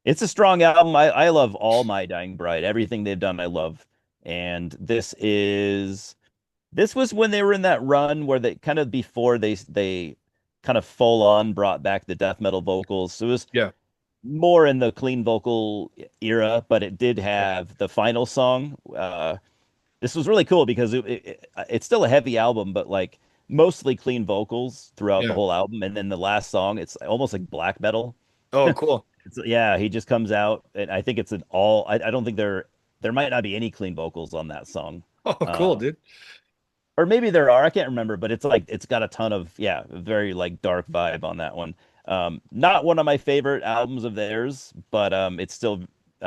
it's a strong album. I love all My Dying Bride. Everything they've done, I love. And this was when they were in that run where they kind of before they kind of full on brought back the death metal vocals. So it was Yeah. more in the clean vocal era, but it did have the final song. This was really cool because it's still a heavy album, but like mostly clean vocals throughout the Yeah. whole album. And then the last song, it's almost like black metal. Oh, cool. Yeah, he just comes out, and I think it's an all. I don't think there might not be any clean vocals on that song. Oh, cool, Uh, dude. or maybe there are. I can't remember, but it's like it's got a ton of, yeah, very like dark vibe on that one. Not one of my favorite albums of theirs, but it's still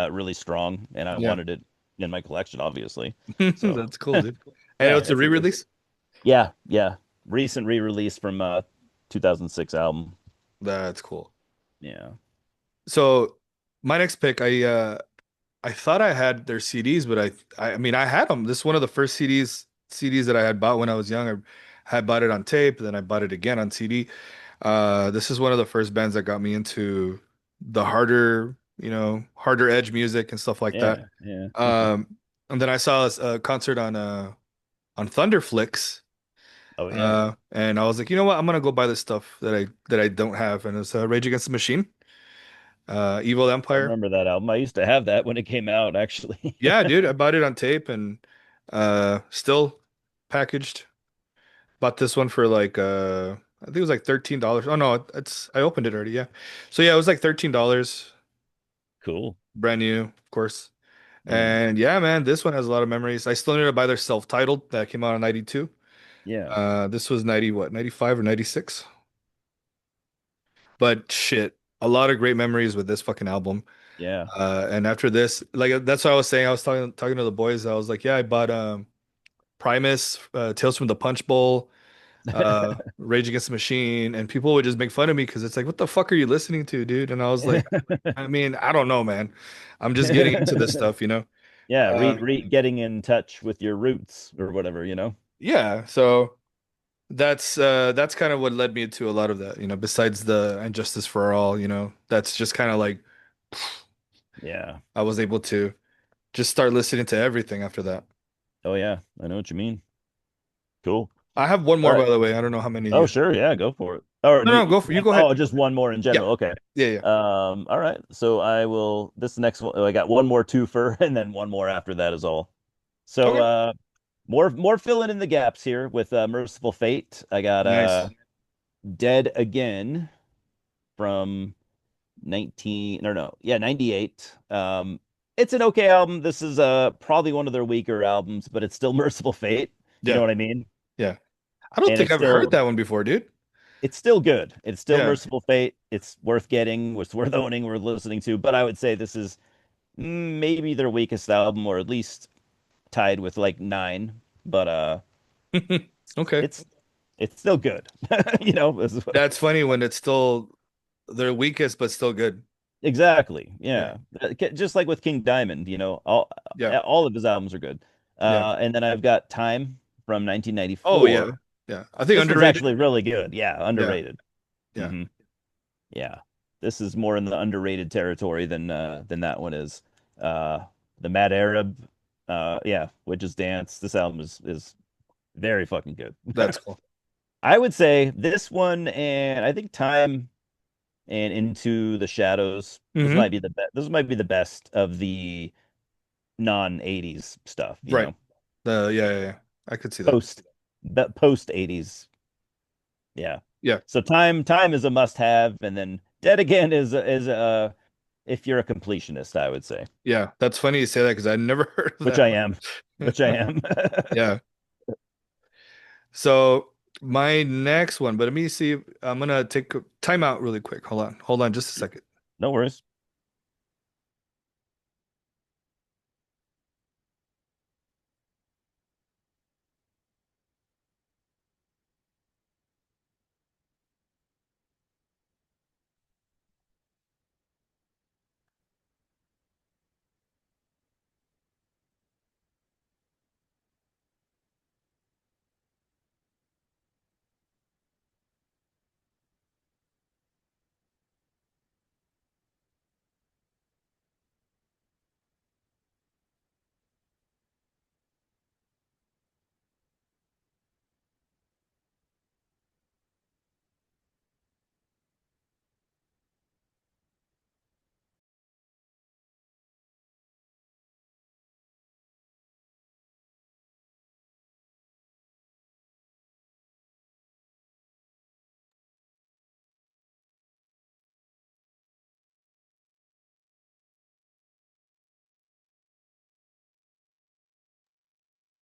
really strong, and I Yeah. wanted it in my collection, obviously. So That's cool, dude. And yeah, it's a re-release? yeah, yeah. Recent re-release from 2006 album. That's cool. Yeah. So my next pick, I thought I had their CDs, but I mean I had them. This is one of the first CDs that I had bought when I was young. I had bought it on tape, then I bought it again on CD. This is one of the first bands that got me into the harder edge music and stuff like that. Yeah, yeah. And then I saw a concert on Thunderflix, Oh yeah. and I was like, you know what, I'm gonna go buy this stuff that I don't have, and it's Rage Against the Machine, Evil I Empire. remember that album. I used to have that when it came out, actually. Yeah, dude, I bought it on tape and still packaged. Bought this one for like I think it was like $13. Oh no, it's I opened it already, yeah. So yeah, it was like $13, Cool. brand new, of course. Mm. And yeah, man, this one has a lot of memories. I still need to buy their self-titled that came out in 92. Yeah. This was 90 what, 95 or 96? But shit, a lot of great memories with this fucking album. Yeah. And after this, like that's what I was saying. I was talking to the boys. I was like, yeah, I bought Primus, Tales from the Punch Bowl, Rage Against the Machine, and people would just make fun of me because it's like, what the fuck are you listening to, dude? And I was like, I mean, I don't know, man. I'm just getting into this stuff. Yeah, Uh, re getting in touch with your roots or whatever. yeah, so. That's kind of what led me to a lot of that, besides the And Justice for All, that's just kind of like Yeah. I was able to just start listening to everything after that. Oh yeah, I know what you mean. Cool. I have one All more, right. by the way. I don't know how many Oh you. sure, yeah, go for it. Or No, do no, you, go for you. one, Go ahead. oh, just one more in Yeah, general. Okay. yeah, yeah. All right. So I will this next one I got one more twofer and then one more after that is all. So Okay, more filling in the gaps here with Merciful Fate. I got nice. Dead Again from 19 or no, yeah, 98. It's an okay album. This is probably one of their weaker albums, but it's still Merciful Fate. You know Yeah, what I mean? yeah. I don't And think I've heard that one before, dude. it's still good. It's still Yeah. Merciful Fate. It's worth getting, it's worth owning, worth listening to. But I would say this is maybe their weakest album, or at least tied with like nine. But Okay. it's it's still good. You know, That's funny when it's still their weakest, but still good. exactly. Yeah, Yeah. Just like with King Diamond, you know, yeah, all of his albums are good. yeah. And then I've got Time from Oh yeah, 1994. yeah. I think This one's underrated. actually really good. Yeah, Yeah, underrated. yeah. Hmm. Yeah. This is more in the underrated territory than that one is. The Mad Arab, yeah, Witch's Dance. This album is very fucking good. That's cool. I would say this one and I think Time and Into the Shadows. This Hmm. might be the best. This might be the best of the non 80s stuff, you Right. know. Yeah, yeah, yeah. I could see that. Post post 80s. Yeah. Yeah, So Time is a must have and then Dead Again is if you're a completionist, I would say, yeah. That's funny you say that because I never heard of which that I one. am, which I am. Yeah. So my next one, but let me see. I'm gonna take a time out really quick. Hold on, just a second. No worries.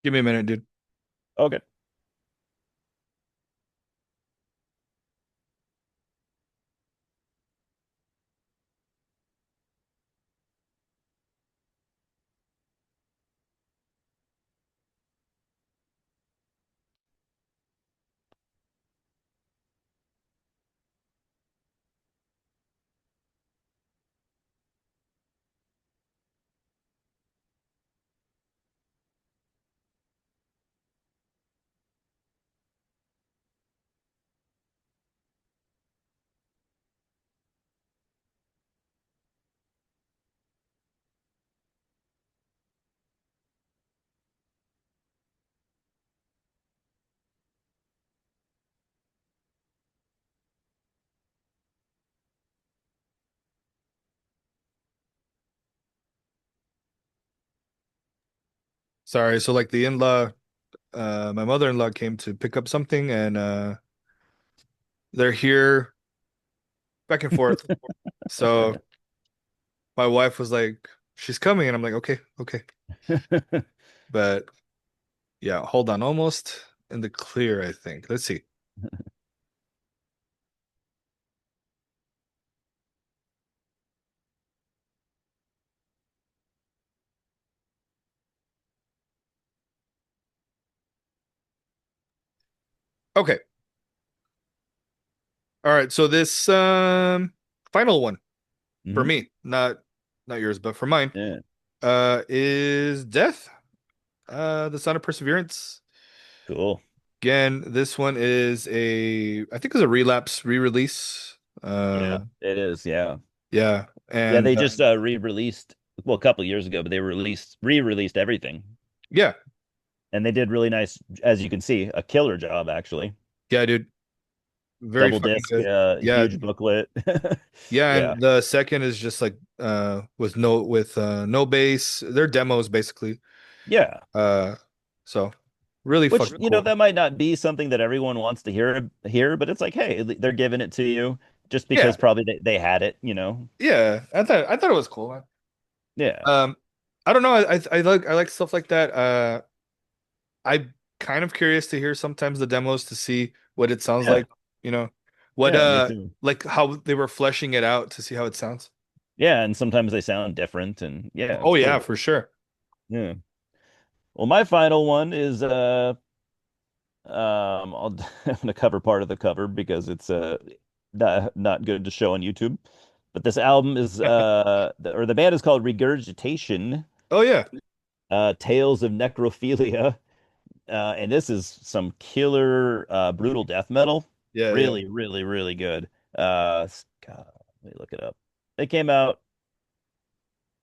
Give me a minute, dude. Okay. Sorry. So like the in-law, my mother-in-law came to pick up something, and they're here back and forth. So my wife was like, "She's coming," and I'm like, "Okay, okay." But yeah, hold on, almost in the clear, I think. Let's see. Okay. All right. So this final one for Hmm. me, not yours, but for mine, Yeah. is Death. The Sound of Perseverance. Cool. Again, this one is I think it's a Relapse re-release. Yeah, it is. Yeah. Yeah, Yeah, and they just re-released well a couple years ago, but they re-released everything. yeah, And they did really nice, as you can see, a killer job actually. yeah, dude, very Double fucking disc, good. Yeah, huge booklet. yeah, Yeah. and the second is just like with no bass. They're demos basically. Yeah. Uh, so really Which, fucking cool. that might not be something that everyone wants to hear, but it's like, hey, they're giving it to you just Yeah, because probably they had it. yeah, I thought it was cool, man. Yeah. Um, I don't know. I like stuff like that. I'm kind of curious to hear sometimes the demos to see what it sounds Yeah. like. You know, what Yeah, me too. like how they were fleshing it out to see how it sounds. Yeah, and sometimes they sound different and yeah, Oh it's yeah, cool. for sure. Yeah. Well, my final one is I'm gonna cover part of the cover because it's not good to show on YouTube. But this album is or the band is called Regurgitation, Oh yeah, Tales of Necrophilia. And this is some killer brutal death metal. yeah, yeah. Really, really, really good. God, let me look it up. They came out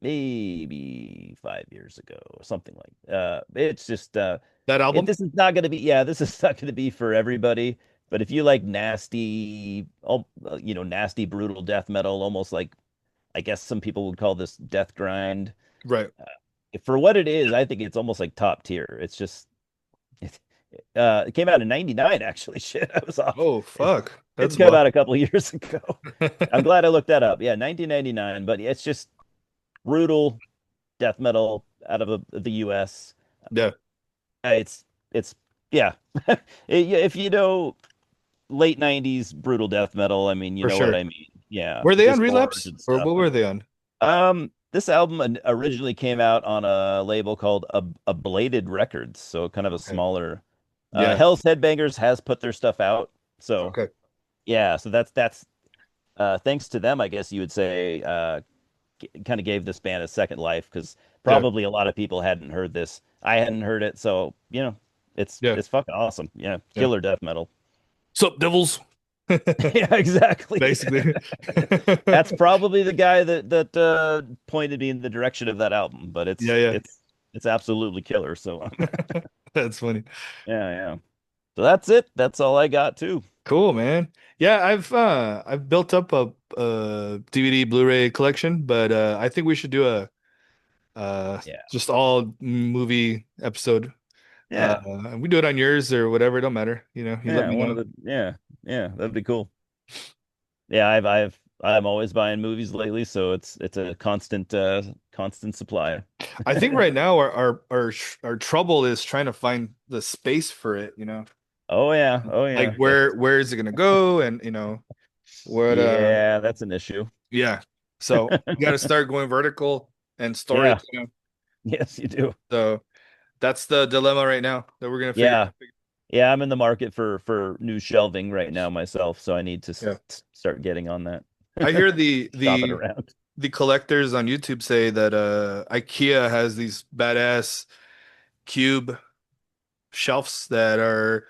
maybe 5 years ago or something like it's just That album, this is not going to be, yeah, this is not going to be for everybody, but if you like nasty, nasty brutal death metal, almost like, I guess some people would call this death grind. right? For what it is, I think it's almost like top tier. It's just it, it came out in 99 actually. Shit, I was off. Oh It's fuck, it's that's come wild. out a couple of years ago. I'm glad I looked that up. Yeah, 1999, but it's just brutal death metal out of the US. Yeah, It's yeah. If you know late 90s brutal death metal, I mean, you for know what sure. I mean. Yeah, Were they on Disgorge Relapse and or stuff. what were they on? This album originally came out on a label called Ablated Records, so kind of a Okay. smaller. Yeah. Hell's Headbangers has put their stuff out, so Okay. yeah, so that's thanks to them, I guess you would say, kind of gave this band a second life because Yeah. probably a lot of people hadn't heard this. I hadn't heard it, so it's Yeah. it's fucking awesome. Yeah, Yeah. killer death metal. Sup, devils? Yeah, exactly. Basically. That's probably the guy that pointed me in the direction of that album, but Yeah, it's yeah. it's it's absolutely killer. So That's funny. yeah, yeah. So that's it. That's all I got too. Cool, man. Yeah, I've built up a DVD Blu-ray collection, but I think we should do a Yeah, just all movie episode. yeah, We do it on yours or whatever, it don't matter. You let yeah. me One of know. the yeah, that'd be cool. Yeah, I'm always buying movies lately, so it's a constant supply. I think right now our trouble is trying to find the space for it. Oh yeah, oh Like yeah. where is it gonna go and what Yeah, that's an issue. yeah. So you got to start going vertical and Yeah, storage. yes, you do. So that's the dilemma right now that we're gonna figure Yeah, out. yeah. I'm in the market for new shelving right now myself, so I need to Yeah. start getting on that. I hear the Shop it the around. the collectors on YouTube say that IKEA has these badass cube shelves that are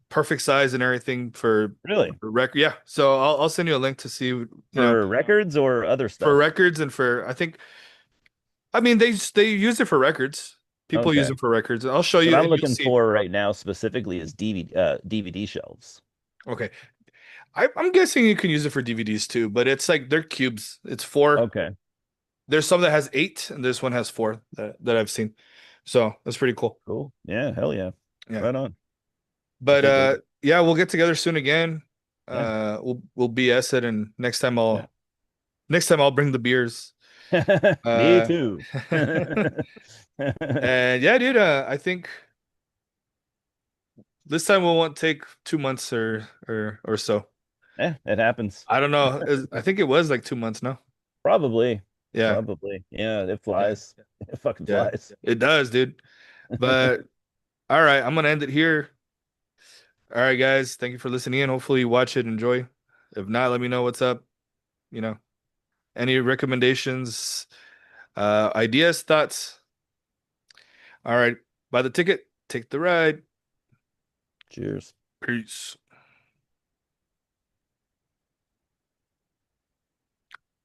perfect size and everything Really? for record. Yeah. So I'll send you a link to see, For records or other for stuff? records and for I mean they use it for records. People use Okay. it for records. I'll show What you I'm and you'll looking see. for right now specifically is DVD shelves. Okay. I'm guessing you can use it for DVDs too, but it's like they're cubes. It's four. Okay. There's some that has eight, and this one has four that I've seen. So that's pretty cool. Cool. Yeah, hell yeah. Yeah. Right on. I'll But take a look. yeah, we'll get together soon again. Yeah. We'll BS it, and Yeah. next time I'll bring the beers. Me Uh, too. and yeah, dude, I think this time we won't take 2 months or so. Yeah, it happens. I don't know. I think it was like 2 months now. Probably. Yeah, Probably. Yeah, it yeah, flies. It fucking yeah. flies. It does, dude. But all right, I'm gonna end it here. All right, guys, thank you for listening in. Hopefully you watch it, enjoy. If not, let me know what's up. You know, any recommendations, ideas, thoughts. All right, buy the ticket, take the ride. Cheers. Peace.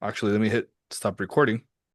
Actually, let me hit stop recording.